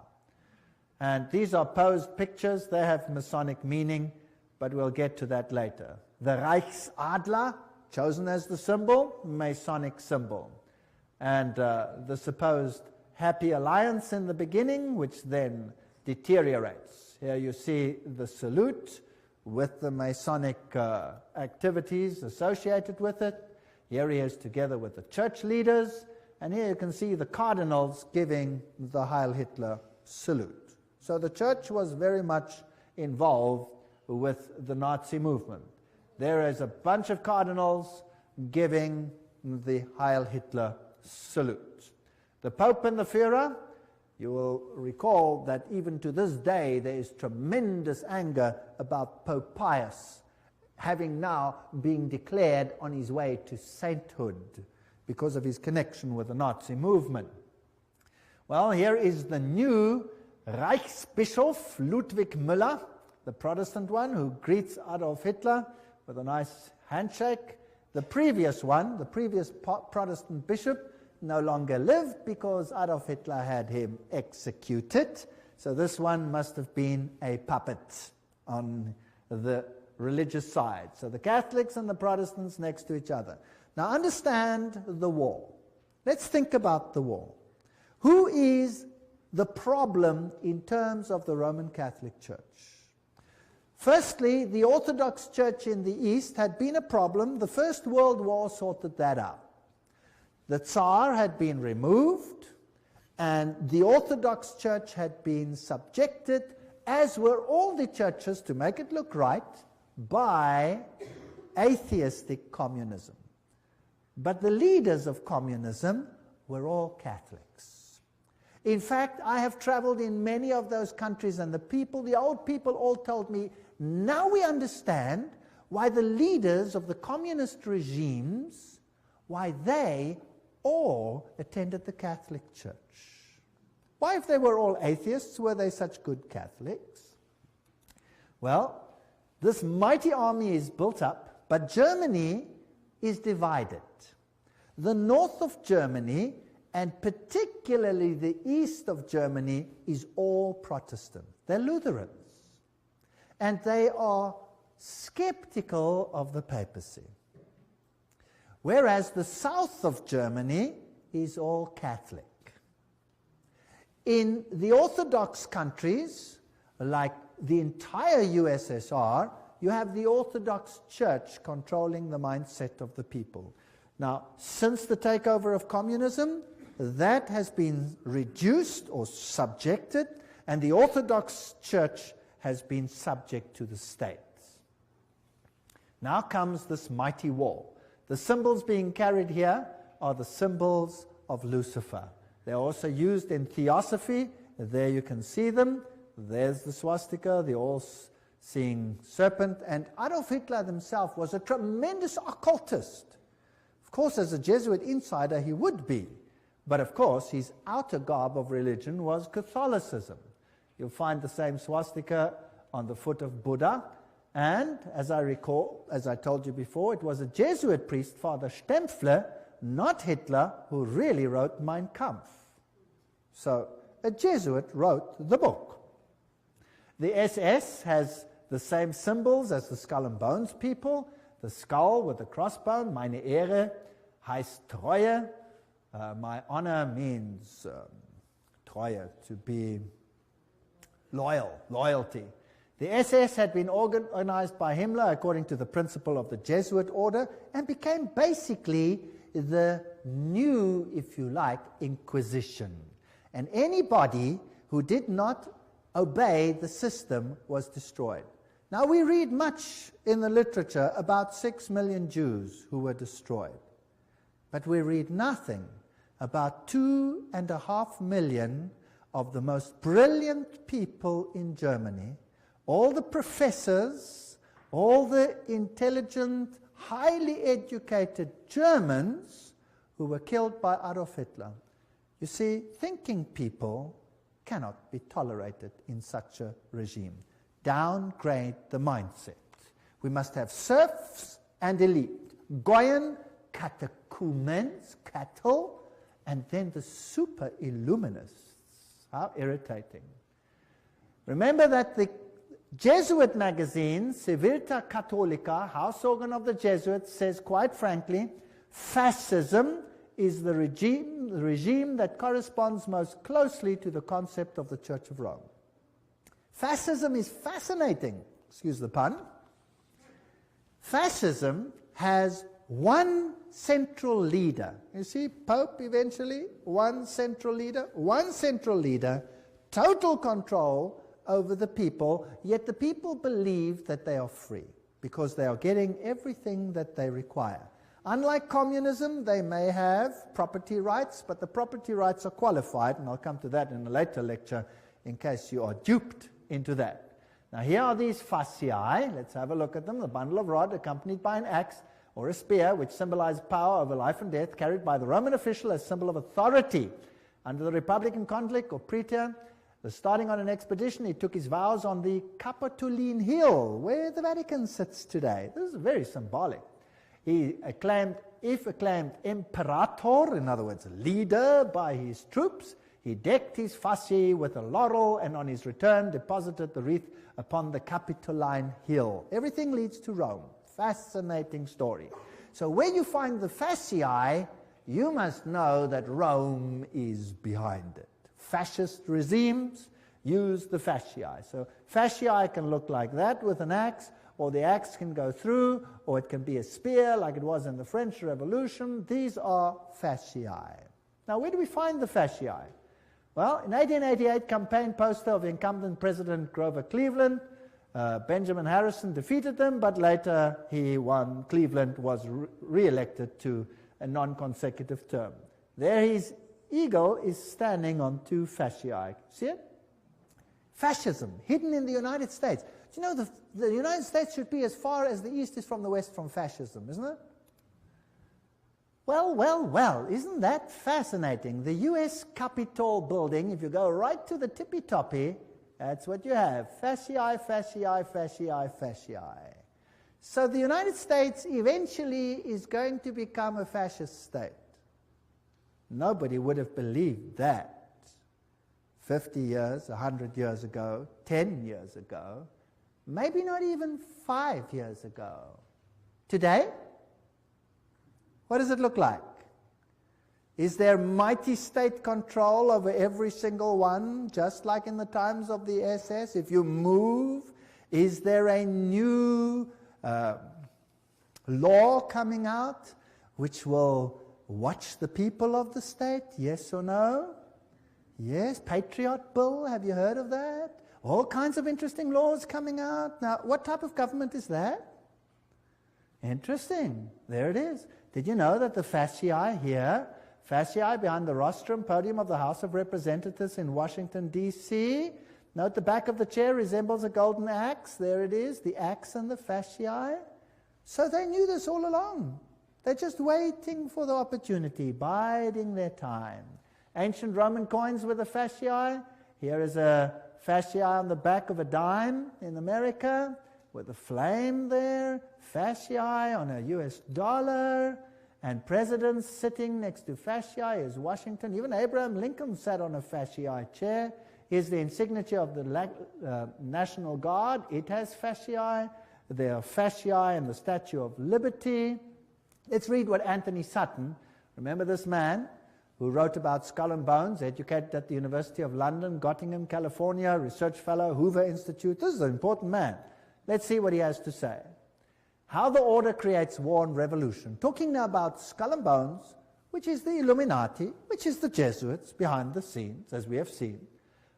And these are posed pictures. They have Masonic meaning, but we'll get to that later. The Reichsadler, chosen as the symbol, Masonic symbol. And the supposed happy alliance in the beginning, which then deteriorates. Here you see the salute with the Masonic activities associated with it. Here he is together with the church leaders, and here you can see the cardinals giving the Heil Hitler salute. So the church was very much involved with the Nazi movement. There is a bunch of cardinals giving the Heil Hitler salute. The Pope and the Führer, you will recall that even to this day there is tremendous anger about Pope Pius having now been declared on his way to sainthood because of his connection with the Nazi movement. Well, here is the new Reichsbischof Ludwig Müller, the Protestant one, who greets Adolf Hitler with a nice handshake. The previous one, the previous Protestant bishop, no longer lived because Adolf Hitler had him executed. So this one must have been a puppet on the religious side. So the Catholics and the Protestants next to each other. Now understand the war. Let's think about the war. Who is the problem in terms of the Roman Catholic Church? Firstly, the Orthodox Church in the East had been a problem. The First World War sorted that out. The Tsar had been removed, and the Orthodox Church had been subjected, as were all the churches, to make it look right, by atheistic communism. But the leaders of communism were all Catholics. In fact, I have traveled in many of those countries, and the old people all told me, now we understand why the leaders of the communist regimes, why they all attended the Catholic Church. Why, if they were all atheists, were they such good Catholics? Well, this mighty army is built up, but Germany is divided. The north of Germany, and particularly the east of Germany, is all Protestant. They're Lutherans. And they are skeptical of the papacy. Whereas the south of Germany is all Catholic. In the Orthodox countries, like the entire USSR, you have the Orthodox Church controlling the mindset of the people. Now, since the takeover of communism, that has been reduced or subjected, and the Orthodox Church has been subject to the state. Now comes this mighty war. The symbols being carried here are the symbols of Lucifer. They're also used in theosophy. There you can see them. There's the swastika, the all-seeing serpent. And Adolf Hitler himself was a tremendous occultist. Of course, as a Jesuit insider, he would be. But of course, his outer garb of religion was Catholicism. You'll find the same swastika on the foot of Buddha. And, as I recall, as I told you before, it was a Jesuit priest, Father Stempfler, not Hitler, who really wrote Mein Kampf. So, a Jesuit wrote the book. The SS has the same symbols as the Skull and Bones people. The skull with the crossbone, meine Ehre, heißt Treue. My honor means Treue, to be loyal, loyalty. The SS had been organized by Himmler according to the principle of the Jesuit order and became basically the new, if you like, Inquisition. And anybody who did not obey the system was destroyed. Now we read much in the literature about 6 million Jews who were destroyed. But we read nothing about 2.5 million of the most brilliant people in Germany, all the professors, all the intelligent, highly educated Germans who were killed by Adolf Hitler. You see, thinking people cannot be tolerated in such a regime. Downgrade the mindset. We must have serfs and elite, Goyen, catechumens, cattle, and then the super illuminists. How irritating. Remember that the Jesuit magazine, Civiltà Cattolica, house organ of the Jesuits, says quite frankly, fascism is the regime that corresponds most closely to the concept of the Church of Rome. Fascism is fascinating, excuse the pun. Fascism has one central leader. You see, Pope eventually, one central leader, total control over the people, yet the people believe that they are free because they are getting everything that they require. Unlike communism, they may have property rights, but the property rights are qualified, and I'll come to that in a later lecture in case you are duped into that. Now here are these fasciae. Let's have a look at them. The bundle of rod accompanied by an axe or a spear, which symbolized power over life and death, carried by the Roman official as symbol of authority. Under the Republican conflict or praetor, starting on an expedition, he took his vows on the Capitoline Hill, where the Vatican sits today. This is very symbolic. He acclaimed imperator, in other words, leader by his troops. He decked his fasci with a laurel, and on his return deposited the wreath upon the Capitoline Hill. Everything leads to Rome. Fascinating story. So when you find the fasciae, you must know that Rome is behind it. Fascist regimes use the fasciae. So fasciae can look like that with an axe, or the axe can go through, or it can be a spear like it was in the French Revolution. These are fasciae. Now, where do we find the fasciae? Well, in 1888, campaign poster of incumbent President Grover Cleveland, Benjamin Harrison defeated them, but later he won. Cleveland was re-elected to a non-consecutive term. There his eagle is standing on 2 fasciae. See it? Fascism, hidden in the United States. Do you know the United States should be as far as the East is from the West from fascism, isn't it? Well, isn't that fascinating? The U.S. Capitol building, if you go right to the tippy-toppy, that's what you have. Fasciae, fasciae, fasciae, fasciae. So the United States eventually is going to become a fascist state. Nobody would have believed that 50 years, 100 years ago, 10 years ago, maybe not even 5 years ago. Today, what does it look like? Is there mighty state control over every single one, just like in the times of the SS? If you move, is there a new law coming out which will watch the people of the state? Yes or no? Yes, Patriot Bill, have you heard of that? All kinds of interesting laws coming out. Now, what type of government is that? Interesting. There it is. Did you know that the fasciae here, fasciae behind the rostrum podium of the House of Representatives in Washington, D.C., note the back of the chair resembles a golden axe. There it is, the axe and the fasciae. So they knew this all along. They're just waiting for the opportunity, biding their time. Ancient Roman coins with a fasciae. Here is a fasciae on the back of a dime in America with a flame there. Fasciae on a US dollar. And presidents sitting next to fasciae is Washington. Even Abraham Lincoln sat on a fasciae chair Here's the insignia of the National Guard. It has fasciae. There are fasciae in the Statue of Liberty. Let's read what Anthony Sutton, remember this man who wrote about Skull and Bones, educated at the University of London, Gottingen, California, research fellow, Hoover Institute. This is an important man. Let's see what he has to say. How the order creates war and revolution. Talking now about Skull and Bones, which is the Illuminati, which is the Jesuits behind the scenes, as we have seen.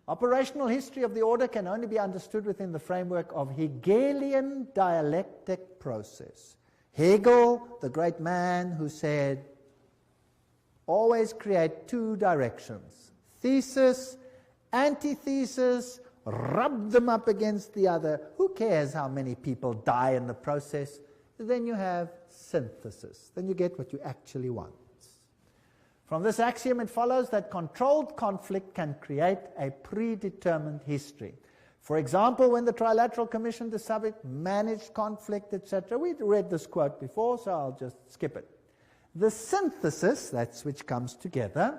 Operational history of the order can only be understood within the framework of Hegelian dialectic process. Hegel, the great man who said, always create two directions. Thesis, antithesis, rub them up against the other. Who cares how many people die in the process? Then you have synthesis. Then you get what you actually want. From this axiom, it follows that controlled conflict can create a predetermined history. For example, when the Trilateral Commission to subject managed conflict, etc. We read this quote before, so I'll just skip it. The synthesis, that's which comes together,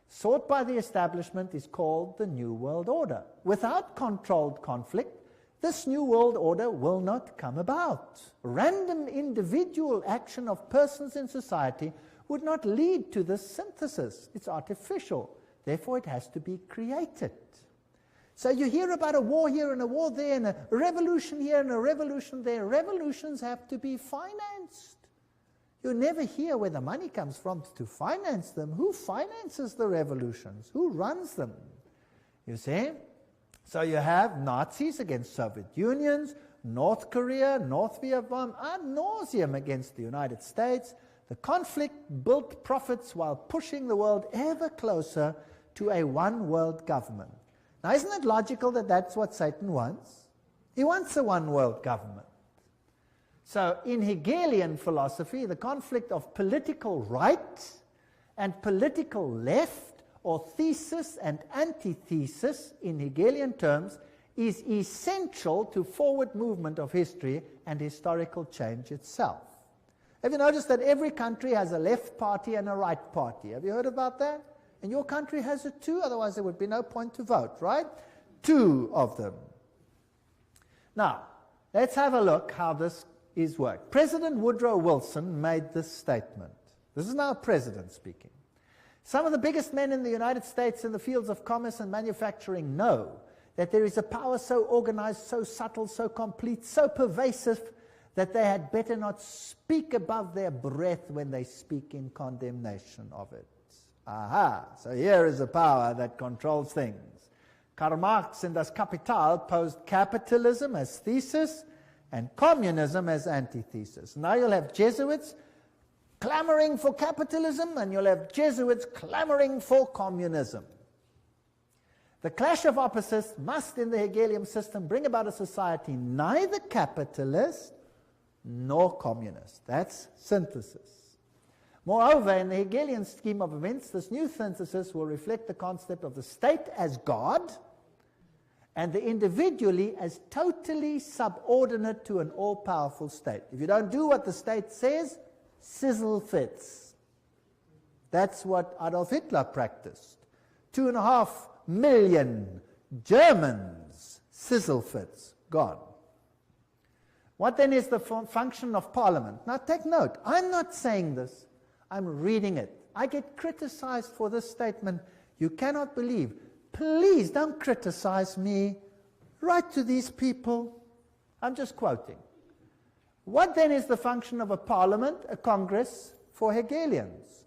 sought by the establishment is called the New World Order. Without controlled conflict, this New World Order will not come about. Random individual action of persons in society would not lead to this synthesis. It's artificial. Therefore, it has to be created. So you hear about a war here and a war there and a revolution here and a revolution there. Revolutions have to be financed. You never hear where the money comes from to finance them. Who finances the revolutions? Who runs them? You see? So you have Nazis against Soviet Unions, North Korea, North Vietnam, ad nauseum against the United States. The conflict built profits while pushing the world ever closer to a one-world government. Now, isn't it logical that that's what Satan wants? He wants a one-world government. So, in Hegelian philosophy, the conflict of political right and political left, or thesis and antithesis, in Hegelian terms, is essential to forward movement of history and historical change itself. Have you noticed that every country has a left party and a right party? Have you heard about that? And your country has it too, otherwise there would be no point to vote, right? Two of them. Now, let's have a look how this is worked. President Woodrow Wilson made this statement. This is now a president speaking. Some of the biggest men in the United States in the fields of commerce and manufacturing know that there is a power so organized, so subtle, so complete, so pervasive, that they had better not speak above their breath when they speak in condemnation of it. Aha, so here is a power that controls things. Karl Marx in Das Kapital posed capitalism as thesis and communism as antithesis. Now you'll have Jesuits clamoring for capitalism and you'll have Jesuits clamoring for communism. The clash of opposites must, in the Hegelian system, bring about a society neither capitalist nor communist. That's synthesis. Moreover, in the Hegelian scheme of events, this new synthesis will reflect the concept of the state as God and the individually as totally subordinate to an all-powerful state. If you don't do what the state says, sizzle fits. That's what Adolf Hitler practiced. 2.5 million Germans, sizzle fits, gone. What then is the function of Parliament? Now take note, I'm not saying this, I'm reading it. I get criticized for this statement. You cannot believe. Please don't criticize me. Write to these people. I'm just quoting. What then is the function of a parliament, a congress, for Hegelians?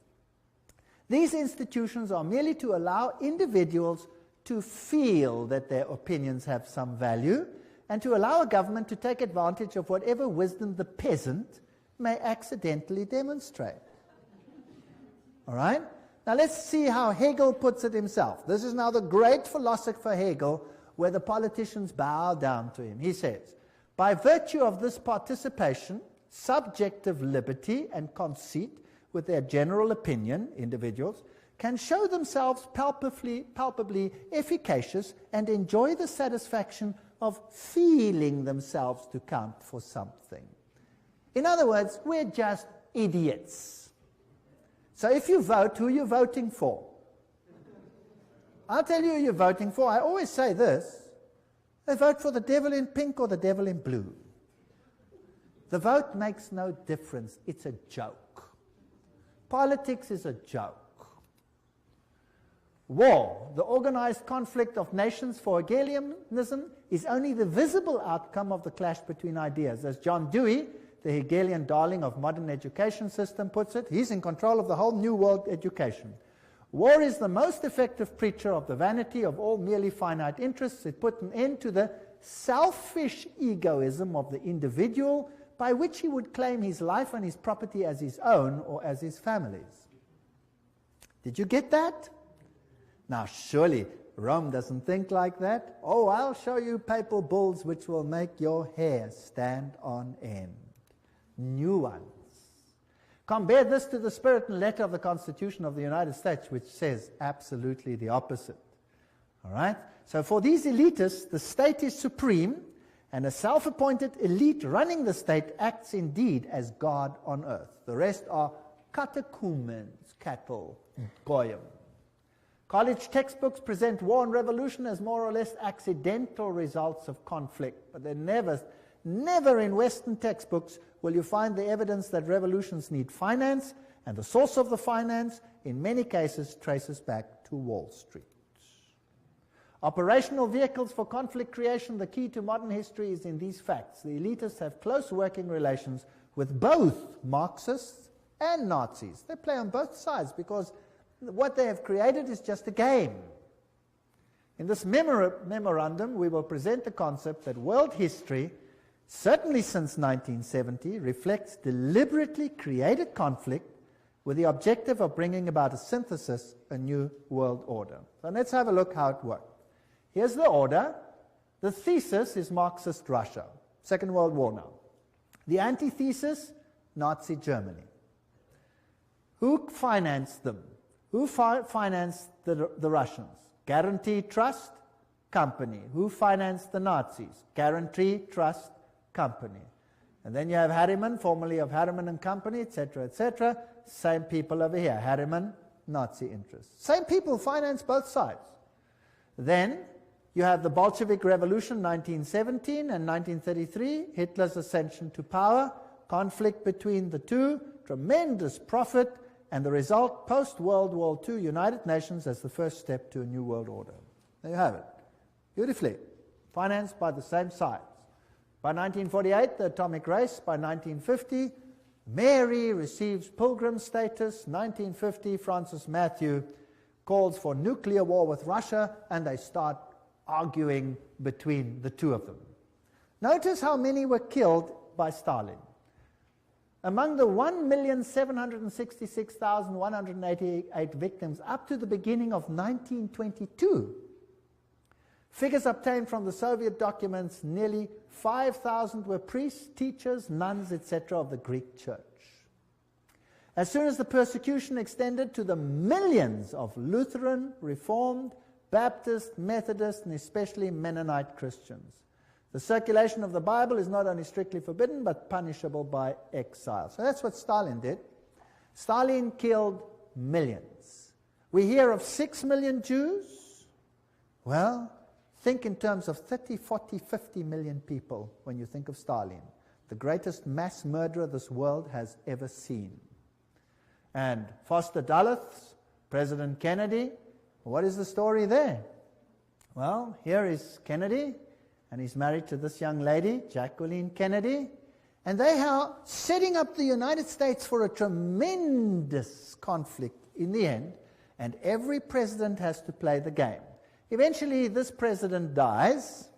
These institutions are merely to allow individuals to feel that their opinions have some value, and to allow a government to take advantage of whatever wisdom the peasant may accidentally demonstrate. All right? Now let's see how Hegel puts it himself. This is now the great philosopher Hegel, where the politicians bow down to him. He says, by virtue of this participation, subjective liberty and conceit with their general opinion, individuals, can show themselves palpably efficacious and enjoy the satisfaction of feeling themselves to count for something. In other words, we're just idiots. So if you vote, who are you voting for? I'll tell you who you're voting for. I always say this. They vote for the devil in pink or the devil in blue. The vote makes no difference. It's a joke. Politics is a joke. War, the organized conflict of nations for Hegelianism, is only the visible outcome of the clash between ideas. As John Dewey, the Hegelian darling of modern education system, puts it, he's in control of the whole new world education. War is the most effective preacher of the vanity of all merely finite interests. It put an end to the selfish egoism of the individual, by which he would claim his life and his property as his own or as his family's. Did you get that? Now, surely Rome doesn't think like that. Oh, I'll show you papal bulls which will make your hair stand on end. New ones. Compare this to the spirit and letter of the Constitution of the United States, which says absolutely the opposite. All right? So for these elitists, the state is supreme, and a self-appointed elite running the state acts indeed as God on earth. The rest are catechumens, cattle, goyim. College textbooks present war and revolution as more or less accidental results of conflict, but they're never in Western textbooks will you find the evidence that revolutions need finance, and the source of the finance, in many cases, traces back to Wall Street. Operational vehicles for conflict creation, the key to modern history is in these facts. The elitists have close working relations with both Marxists and Nazis. They play on both sides because what they have created is just a game. In this memorandum, we will present the concept that world history, certainly since 1970, reflects deliberately created conflict with the objective of bringing about a synthesis, a new world order. So let's have a look how it worked. Here's the order. The thesis is Marxist Russia, Second World War now. The antithesis, Nazi Germany. Who financed them? Who financed the Russians? Guarantee Trust Company. Who financed the Nazis? Guarantee Trust Company. And then you have Harriman, formerly of Harriman and Company, etc., etc. Same people over here. Harriman, Nazi interests. Same people finance both sides. Then you have the Bolshevik Revolution, 1917 and 1933, Hitler's ascension to power, conflict between the two, tremendous profit, and the result, post-World War II, United Nations as the first step to a new world order. There you have it. Beautifully. Financed by the same sides. By 1948, the atomic race. By 1950, Mary receives pilgrim status. 1950, Francis Matthew calls for nuclear war with Russia, and they start arguing between the two of them. Notice how many were killed by Stalin. Among the 1,766,188 victims up to the beginning of 1922, figures obtained from the Soviet documents, nearly 5,000 were priests, teachers, nuns, etc. of the Greek church. As soon as the persecution extended to the millions of Lutheran, Reformed, Baptist, Methodist, and especially Mennonite Christians. The circulation of the Bible is not only strictly forbidden, but punishable by exile. So that's what Stalin did. Stalin killed millions. We hear of 6 million Jews. Well, think in terms of 30, 40, 50 million people when you think of Stalin. The greatest mass murderer this world has ever seen. And foster Dalits, President Kennedy, what is the story there? Well, here is Kennedy, and he's married to this young lady, Jacqueline Kennedy, and they are setting up the United States for a tremendous conflict in the end, and every president has to play the game. Eventually, this president dies,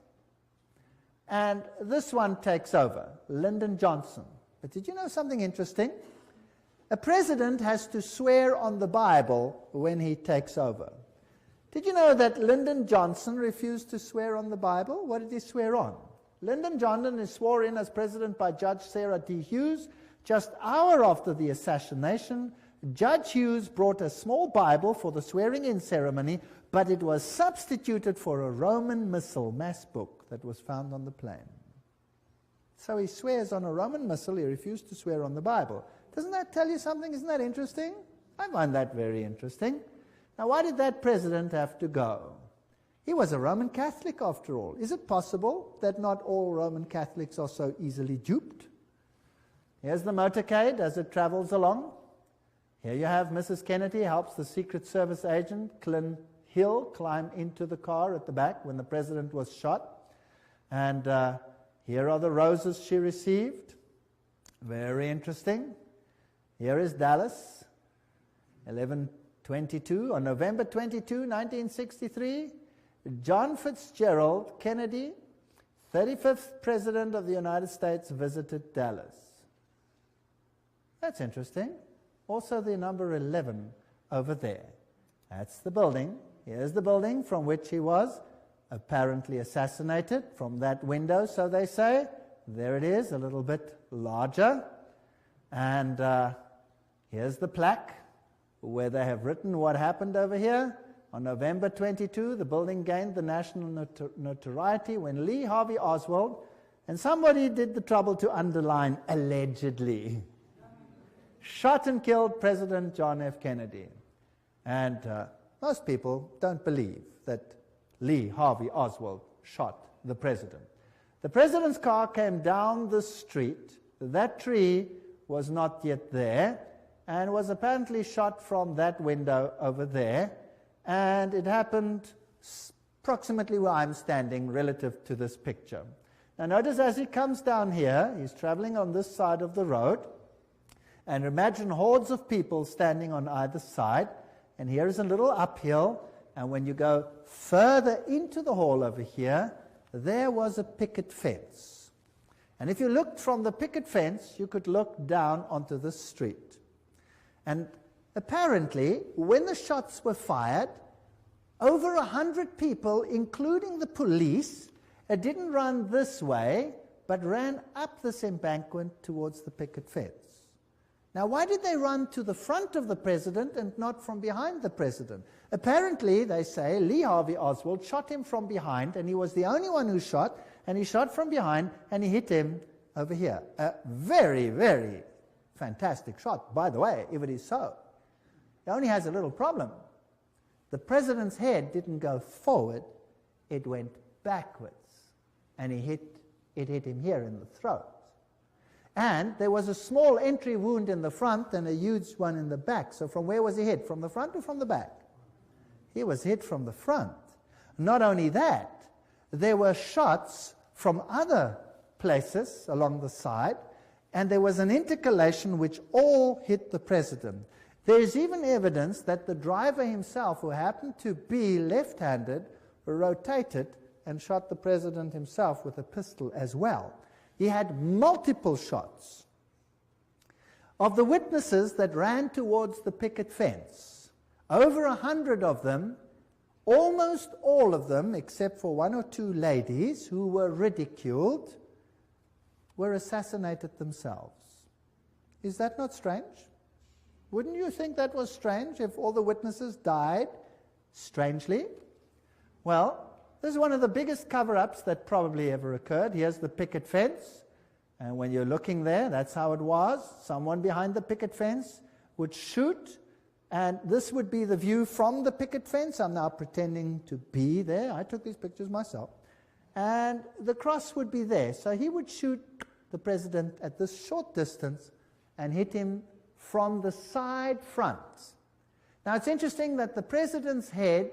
and this one takes over, Lyndon Johnson. But did you know something interesting? A president has to swear on the Bible when he takes over. Did you know that Lyndon Johnson refused to swear on the Bible? What did he swear on? Lyndon Johnson is sworn in as president by Judge Sarah D. Hughes. Just an hour after the assassination, Judge Hughes brought a small Bible for the swearing-in ceremony, but it was substituted for a Roman missal, mass book, that was found on the plane. So he swears on a Roman missal. He refused to swear on the Bible. Doesn't that tell you something? Isn't that interesting? I find that very interesting. Now, why did that president have to go? He was a Roman Catholic, after all. Is it possible that not all Roman Catholics are so easily duped? Here's the motorcade as it travels along. Here you have Mrs. Kennedy helps the Secret Service agent, Clint Hill, climb into the car at the back when the president was shot. And here are the roses she received. Very interesting. Here is Dallas, 11/22. On November 22, 1963, John Fitzgerald Kennedy, 35th President of the United States, visited Dallas. That's interesting. Also the number 11 over there. That's the building. Here's the building from which he was apparently assassinated, from that window, so they say. There it is, a little bit larger. And here's the plaque where they have written what happened over here. On November 22, the building gained the national notoriety when Lee Harvey Oswald, and somebody did the trouble to underline allegedly, shot and killed President John F. Kennedy. And most people don't believe that Lee Harvey Oswald shot the president. The president's car came down the street. That tree was not yet there and was apparently shot from that window over there. And it happened approximately where I'm standing relative to this picture. Now notice as he comes down here, he's traveling on this side of the road. And imagine hordes of people standing on either side. And here is a little uphill. And when you go further into the hall over here, there was a picket fence. And if you looked from the picket fence, you could look down onto the street. And apparently, when the shots were fired, over 100 people, including the police, didn't run this way, but ran up this embankment towards the picket fence. Now, why did they run to the front of the president and not from behind the president? Apparently, they say, Lee Harvey Oswald shot him from behind, and he was the only one who shot, and he shot from behind, and he hit him over here. A very, very fantastic shot, by the way, if it is so. It only has a little problem. The president's head didn't go forward, it went backwards, and it hit him here in the throat. And there was a small entry wound in the front and a huge one in the back. So from where was he hit? From the front or from the back? He was hit from the front. Not only that, there were shots from other places along the side, and there was an intercalation which all hit the president. There is even evidence that the driver himself, who happened to be left-handed, rotated and shot the president himself with a pistol as well. He had multiple shots. Of the witnesses that ran towards the picket fence, over 100 of them, almost all of them, except for one or two ladies who were ridiculed, were assassinated themselves. Is that not strange? Wouldn't you think that was strange if all the witnesses died strangely? Well, this is one of the biggest cover-ups that probably ever occurred. Here's the picket fence. And when you're looking there, that's how it was. Someone behind the picket fence would shoot. And this would be the view from the picket fence. I'm now pretending to be there. I took these pictures myself. And the cross would be there. So he would shoot the president at this short distance and hit him from the side front. Now it's interesting that the president's head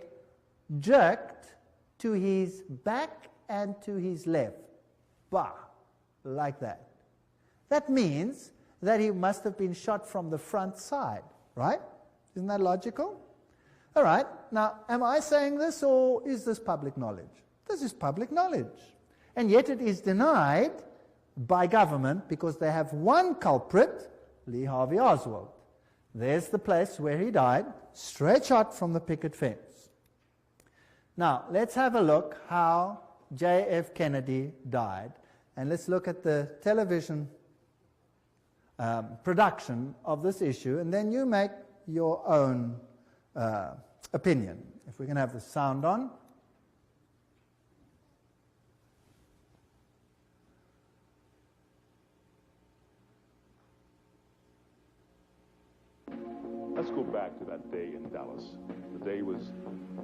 jerked to his back and to his left. Bah, like that. That means that he must have been shot from the front side, right? Isn't that logical? All right, now am I saying this or is this public knowledge? This is public knowledge. And yet it is denied by government because they have one culprit, Lee Harvey Oswald. There's the place where he died, straight shot from the picket fence. Now, let's have a look how J.F. Kennedy died. And let's look at the television production of this issue, and then you make your own opinion. If we can have the sound on. Let's go back to that day in Dallas. The day was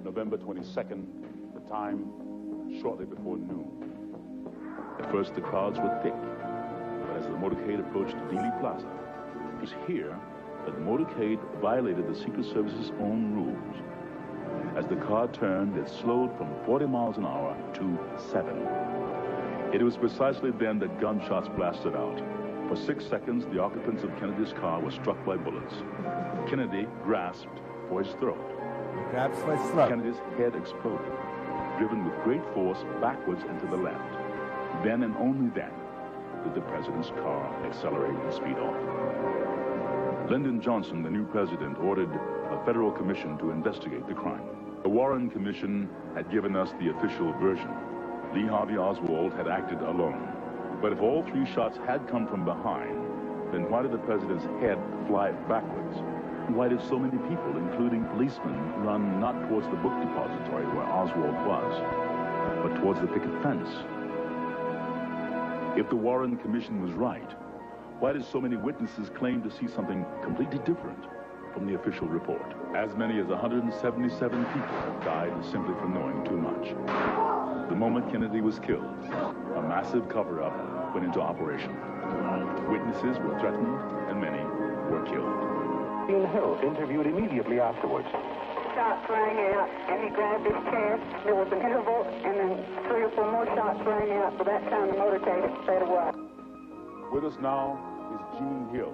November 22nd, the time shortly before noon. At first, the crowds were thick, but as the motorcade approached Dealey Plaza, it was here that the motorcade violated the Secret Service's own rules. As the car turned, it slowed from 40 miles an hour to 7. It was precisely then that gunshots blasted out. For 6 seconds, the occupants of Kennedy's car were struck by bullets. Kennedy grasped for his throat. Grabs for his throat. Kennedy's head exploded, driven with great force backwards and to the left. Then and only then did the president's car accelerate and speed off. Lyndon Johnson, the new president, ordered a federal commission to investigate the crime. The Warren Commission had given us the official version. Lee Harvey Oswald had acted alone. But if all 3 shots had come from behind, then why did the president's head fly backwards? Why did so many people, including policemen, run not towards the book depository where Oswald was, but towards the picket fence? If the Warren Commission was right, why did so many witnesses claim to see something completely different from the official report? As many as 177 people died simply for knowing too much. The moment Kennedy was killed, a massive cover-up went into operation. Witnesses were threatened, and many were killed. Hill interviewed immediately afterwards. Shots rang out, and he grabbed his chest. There was an interval, and then 3 or 4 more shots rang out. By that time, the motorcade had sped away. With us now is Jean Hill.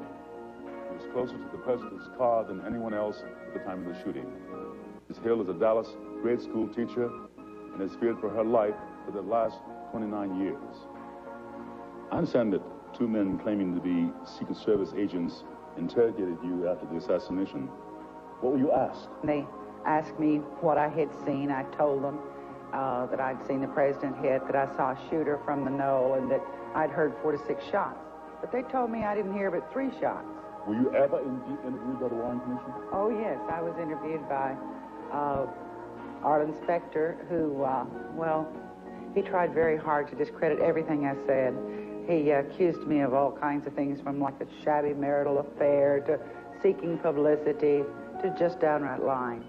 He was closer to the president's car than anyone else at the time of the shooting. Ms. Hill is a Dallas grade school teacher and has feared for her life for the last 29 years. I understand that 2 men claiming to be Secret Service agents interrogated you after the assassination. What were you asked? They asked me what I had seen. I told them that I'd seen the president hit, that I saw a shooter from the knoll, and that I'd heard 4 to 6 shots. But they told me I didn't hear but 3 shots. Were you ever interviewed by the Warren Commission? Oh, yes. I was interviewed by Arlen Specter, who, well, he tried very hard to discredit everything I said. He accused me of all kinds of things, from like a shabby marital affair to seeking publicity to just downright lying.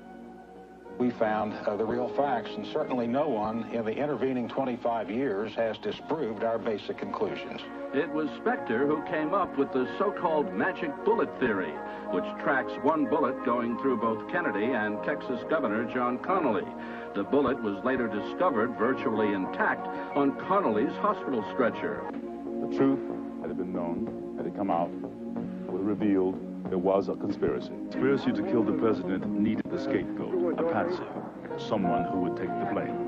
We found the real facts, and certainly no one in the intervening 25 years has disproved our basic conclusions. It was Specter who came up with the so-called magic bullet theory, which tracks one bullet going through both Kennedy and Texas Governor John Connally. The bullet was later discovered virtually intact on Connally's hospital stretcher. The truth, had it been known, had it come out, would have revealed there was a conspiracy. The conspiracy to kill the president needed a scapegoat, a patsy, someone who would take the blame.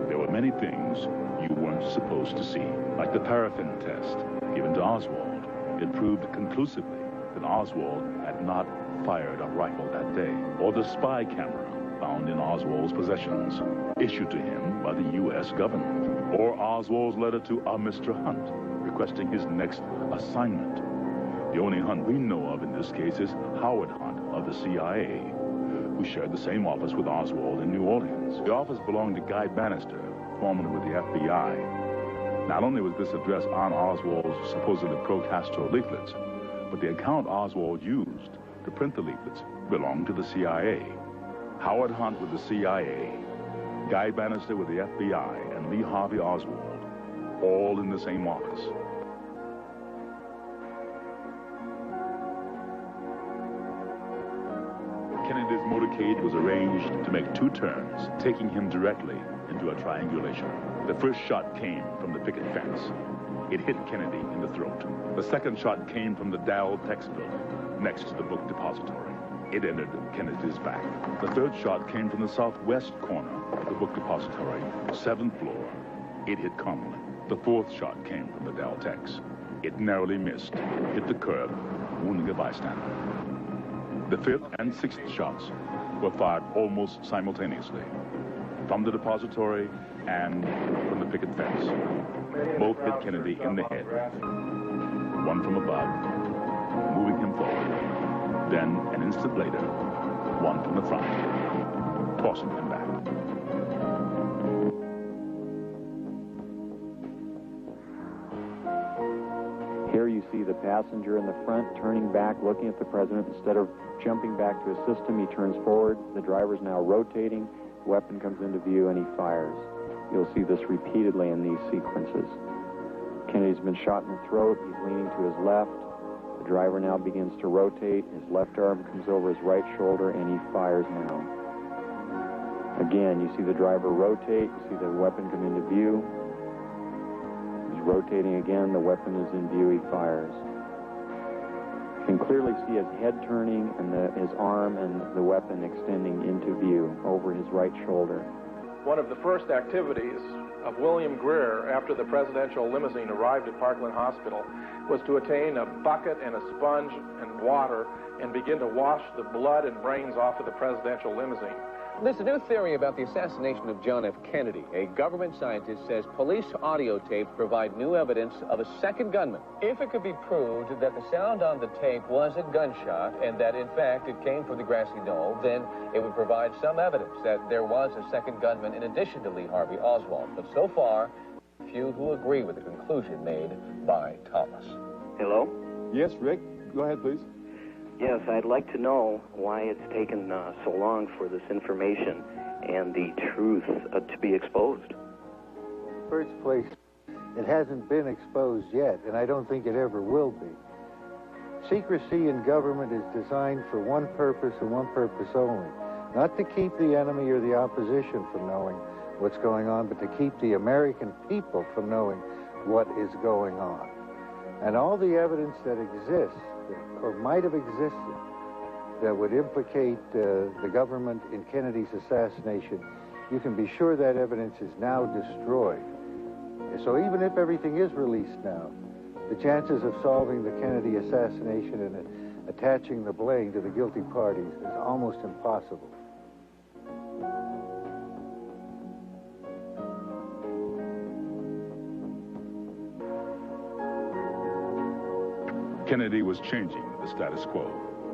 There were many things you weren't supposed to see, like the paraffin test given to Oswald. It proved conclusively that Oswald had not fired a rifle that day, or the spy camera found in Oswald's possessions, issued to him by the U.S. government, or Oswald's letter to a Mr. Hunt, requesting his next assignment. The only Hunt we know of in this case is Howard Hunt of the CIA, who shared the same office with Oswald in New Orleans. The office belonged to Guy Bannister, formerly with the FBI. Not only was this address on Oswald's supposedly pro-Castro leaflets, but the account Oswald used to print the leaflets belonged to the CIA. Howard Hunt with the CIA, Guy Bannister with the FBI, and Lee Harvey Oswald, all in the same office. Kennedy's motorcade was arranged to make 2 turns, taking him directly into a triangulation. The first shot came from the picket fence. It hit Kennedy in the throat. The second shot came from the Dow Tex building, next to the book depository. It entered Kennedy's back. The third shot came from the southwest corner of the book depository, 7th floor. It hit Connally. The fourth shot came from the Dow Tex. It narrowly missed, hit the curb, wounding a bystander. The 5th and 6th shots were fired almost simultaneously, from the depository and from the picket fence. Both hit Kennedy in the head, one from above, moving him forward. Then, an instant later, one from the front, tossing him back. Here there you see the passenger in the front turning back, looking at the president. Instead of jumping back to assist him, he turns forward. The driver's now rotating. The weapon comes into view, and he fires. You'll see this repeatedly in these sequences. Kennedy's been shot in the throat. He's leaning to his left. The driver now begins to rotate. His left arm comes over his right shoulder, and he fires now. Again, you see the driver rotate. You see the weapon come into view. He's rotating again. The weapon is in view. He fires. You can clearly see his head turning and his arm and the weapon extending into view over his right shoulder. One of the first activities of William Greer after the presidential limousine arrived at Parkland Hospital was to attain a bucket and a sponge and water and begin to wash the blood and brains off of the presidential limousine. There's a new theory about the assassination of John F. Kennedy. A government scientist says police audio tapes provide new evidence of a second gunman. If it could be proved that the sound on the tape was a gunshot and that, in fact, it came from the grassy knoll, then it would provide some evidence that there was a second gunman in addition to Lee Harvey Oswald. But so far, few who agree with the conclusion made by Thomas. Hello? Yes, Rick. Go ahead, please. Yes, I'd like to know why it's taken so long for this information and the truth to be exposed. First place, it hasn't been exposed yet, and I don't think it ever will be. Secrecy in government is designed for one purpose and one purpose only. Not to keep the enemy or the opposition from knowing what's going on, but to keep the American people from knowing what is going on. And all the evidence that exists, or might have existed, that would implicate the government in Kennedy's assassination, you can be sure that evidence is now destroyed. So even if everything is released now, the chances of solving the Kennedy assassination and attaching the blame to the guilty parties is almost impossible. Kennedy was changing the status quo.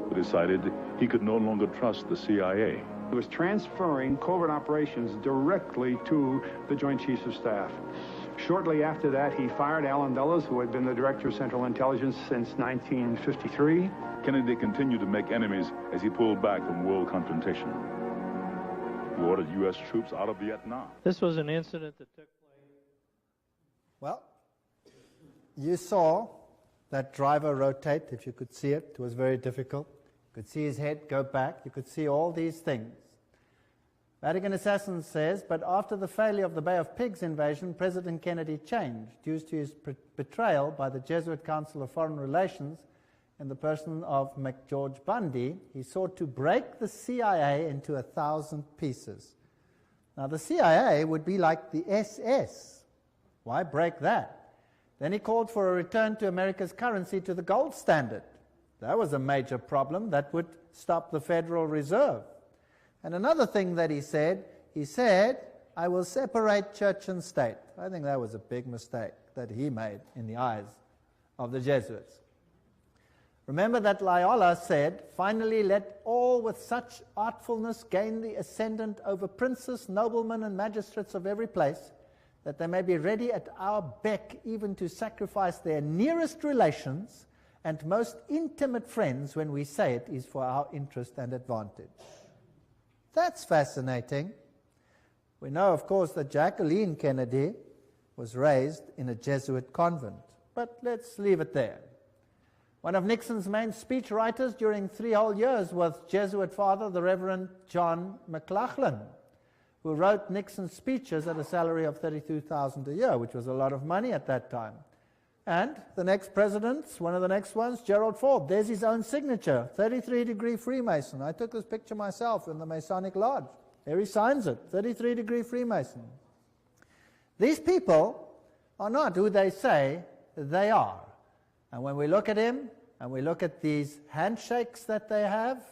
He decided he could no longer trust the CIA. He was transferring covert operations directly to the Joint Chiefs of Staff. Shortly after that, he fired Allen Dulles, who had been the Director of Central Intelligence since 1953. Kennedy continued to make enemies as he pulled back from world confrontation. He ordered U.S. troops out of Vietnam. This was an incident that took place. Well, you saw that driver rotate, if you could see it. It was very difficult. You could see his head go back. You could see all these things. Vatican Assassin says, but after the failure of the Bay of Pigs invasion, President Kennedy changed due to his betrayal by the Jesuit Council of Foreign Relations in the person of McGeorge Bundy. He sought to break the CIA into 1,000 pieces. Now, the CIA would be like the SS. Why break that? Then he called for a return to America's currency to the gold standard. That was a major problem. That would stop the Federal Reserve. And another thing that he said, I will separate church and state. I think that was a big mistake that he made in the eyes of the Jesuits. Remember that Loyola said, finally let all with such artfulness gain the ascendant over princes, noblemen, and magistrates of every place, that they may be ready at our beck even to sacrifice their nearest relations and most intimate friends when we say it is for our interest and advantage. That's fascinating. We know, of course, that Jacqueline Kennedy was raised in a Jesuit convent, but let's leave it there. One of Nixon's main speechwriters during 3 whole years was Jesuit father, the Reverend John McLaughlin, who wrote Nixon's speeches at a salary of $32,000 a year, which was a lot of money at that time. And the next presidents, one of the next ones, Gerald Ford, there's his own signature, 33-degree Freemason. I took this picture myself in the Masonic Lodge. There he signs it, 33-degree Freemason. These people are not who they say they are. And when we look at him, and we look at these handshakes that they have,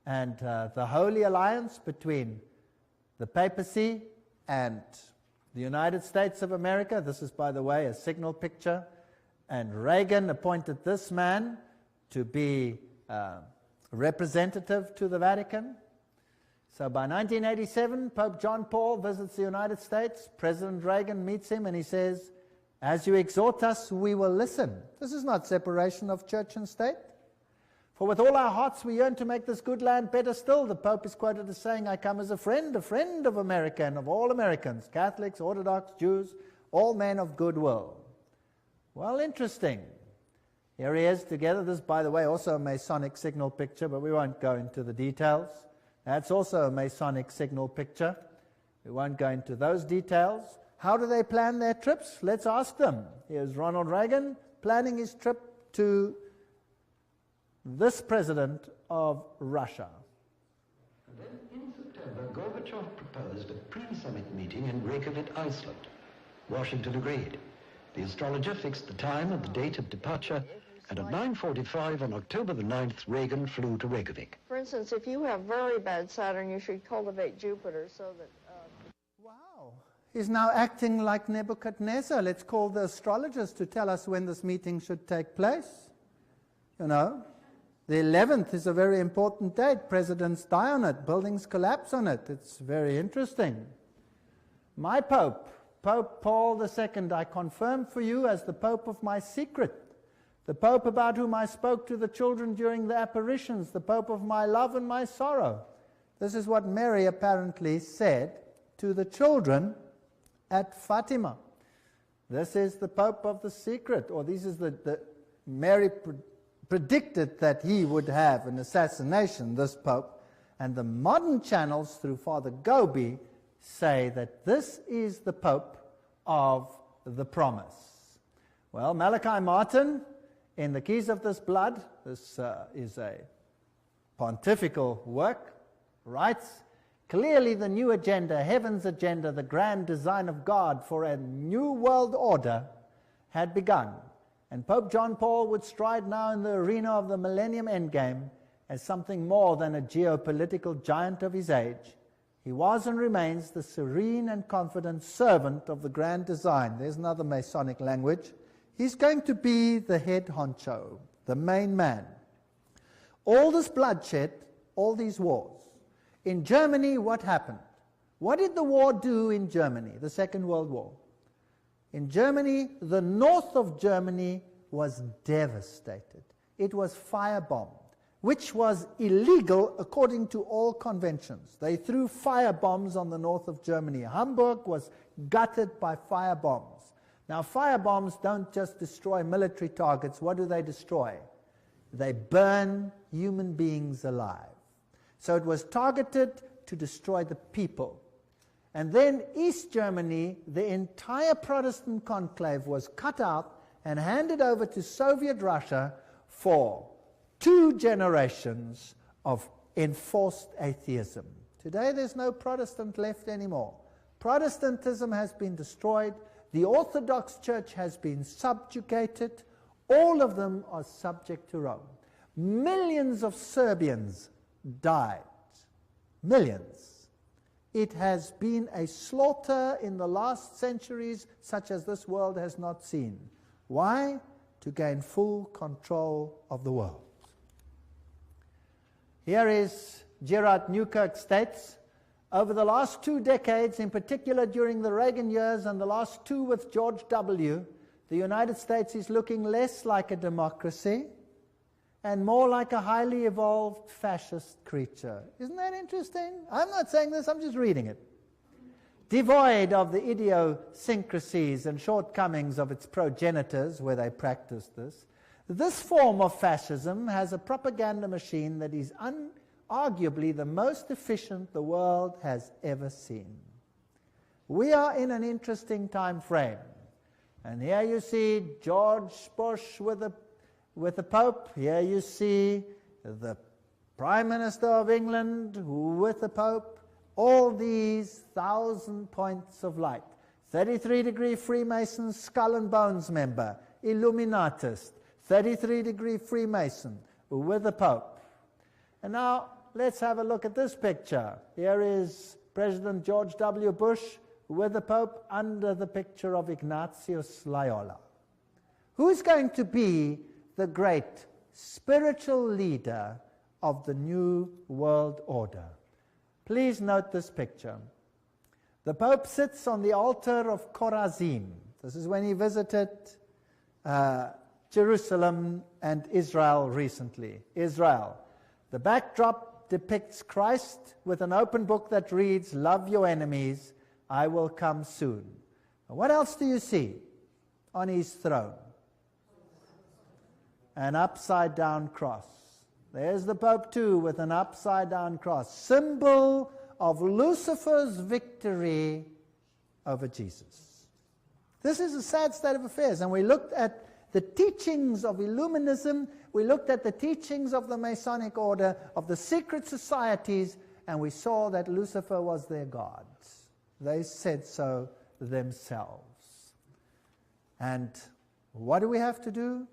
and the Holy Alliance between the papacy and the United States of America, this is, by the way, a signal picture, and Reagan appointed this man to be representative to the Vatican. So by 1987, Pope John Paul visits the United States. President Reagan meets him and he says, As you exhort us, we will listen. This is not separation of church and state. For with all our hearts we yearn to make this good land better still. The Pope is quoted as saying, I come as a friend of America and of all Americans, Catholics, Orthodox, Jews, all men of goodwill. Well, interesting. Here he is together. This, by the way, also a Masonic signal picture, but we won't go into the details. That's also a Masonic signal picture. We won't go into those details. How do they plan their trips? Let's ask them. Here's Ronald Reagan planning his trip to this president of Russia. And then in September, Gorbachev proposed a pre-summit meeting in Reykjavik, Iceland. Washington agreed. The astrologer fixed the time and the date of departure, and at 9:45 on October the 9th, Reagan flew to Reykjavik. For instance, if you have very bad Saturn, you should cultivate Jupiter so that... Wow. He's now acting like Nebuchadnezzar. Let's call the astrologers to tell us when this meeting should take place. You know, the 11th is a very important date. Presidents die on it. Buildings collapse on it. It's very interesting. My Pope, Pope Paul II, I confirm for you as the Pope of my secret, the Pope about whom I spoke to the children during the apparitions, the Pope of my love and my sorrow. This is what Mary apparently said to the children at Fatima. This is the Pope of the secret, or this is Mary predicted that he would have an assassination, this Pope, and the modern channels through Father Gobi say that this is the Pope of the promise. Well, Malachi Martin, in The Keys of This Blood, this is a pontifical work, writes, clearly the new agenda, heaven's agenda, the grand design of God for a new world order had begun. And Pope John Paul would stride now in the arena of the Millennium Endgame as something more than a geopolitical giant of his age. He was and remains the serene and confident servant of the grand design. There's another Masonic language. He's going to be the head honcho, the main man. All this bloodshed, all these wars. In Germany, what happened? What did the war do in Germany, the Second World War? In Germany, the north of Germany was devastated. It was firebombed, which was illegal according to all conventions. They threw fire bombs on the north of Germany. Hamburg was gutted by fire bombs. Now, fire bombs don't just destroy military targets. What do they destroy? They burn human beings alive. So it was targeted to destroy the people. And then East Germany, the entire Protestant conclave was cut out and handed over to Soviet Russia for 2 generations of enforced atheism. Today there's no Protestant left anymore. Protestantism has been destroyed. The Orthodox Church has been subjugated. All of them are subject to Rome. Millions of Serbians died. Millions. It has been a slaughter in the last centuries such as this world has not seen. Why? To gain full control of the world. Here is Gerard Newkirk states, over the last 2 decades, in particular during the Reagan years and the last 2 with George W., the United States is looking less like a democracy and more like a highly evolved fascist creature. Isn't that interesting? I'm not saying this, I'm just reading it. Devoid of the idiosyncrasies and shortcomings of its progenitors, where they practiced this, this form of fascism has a propaganda machine that is arguably the most efficient the world has ever seen. We are in an interesting time frame. And here you see George Bush with the Pope. Here you see the Prime Minister of England with the Pope. All these 1,000 points of light. 33-degree Freemason, skull and bones member, Illuminatist. 33-degree Freemason with the Pope. And now let's have a look at this picture. Here is President George W. Bush with the Pope under the picture of Ignatius Loyola. Who's going to be the great spiritual leader of the new world order? Please note this picture. The Pope sits on the altar of Chorazin. This is when he visited Jerusalem and Israel recently. Israel. The backdrop depicts Christ with an open book that reads, "Love your enemies, I will come soon." What else do you see on his throne? An upside-down cross. There's the Pope too with an upside-down cross, symbol of Lucifer's victory over Jesus. This is a sad state of affairs, and we looked at the teachings of Illuminism, we looked at the teachings of the Masonic Order, of the secret societies, and we saw that Lucifer was their god. They said so themselves. And what do we have to do?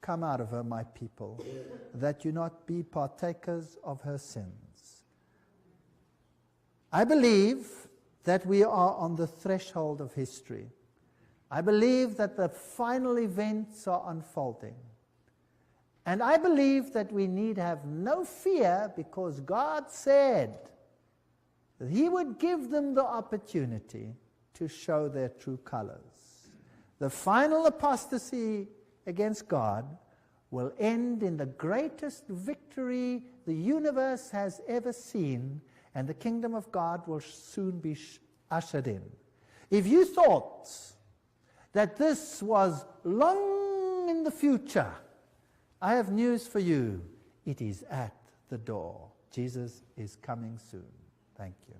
Come out of her, my people, that you not be partakers of her sins. I believe that we are on the threshold of history. I believe that the final events are unfolding. And I believe that we need have no fear, because God said that He would give them the opportunity to show their true colors. The final apostasy against God will end in the greatest victory the universe has ever seen, and the kingdom of God will soon be ushered in. If you thought that this was long in the future, I have news for you. It is at the door. Jesus is coming soon. Thank you.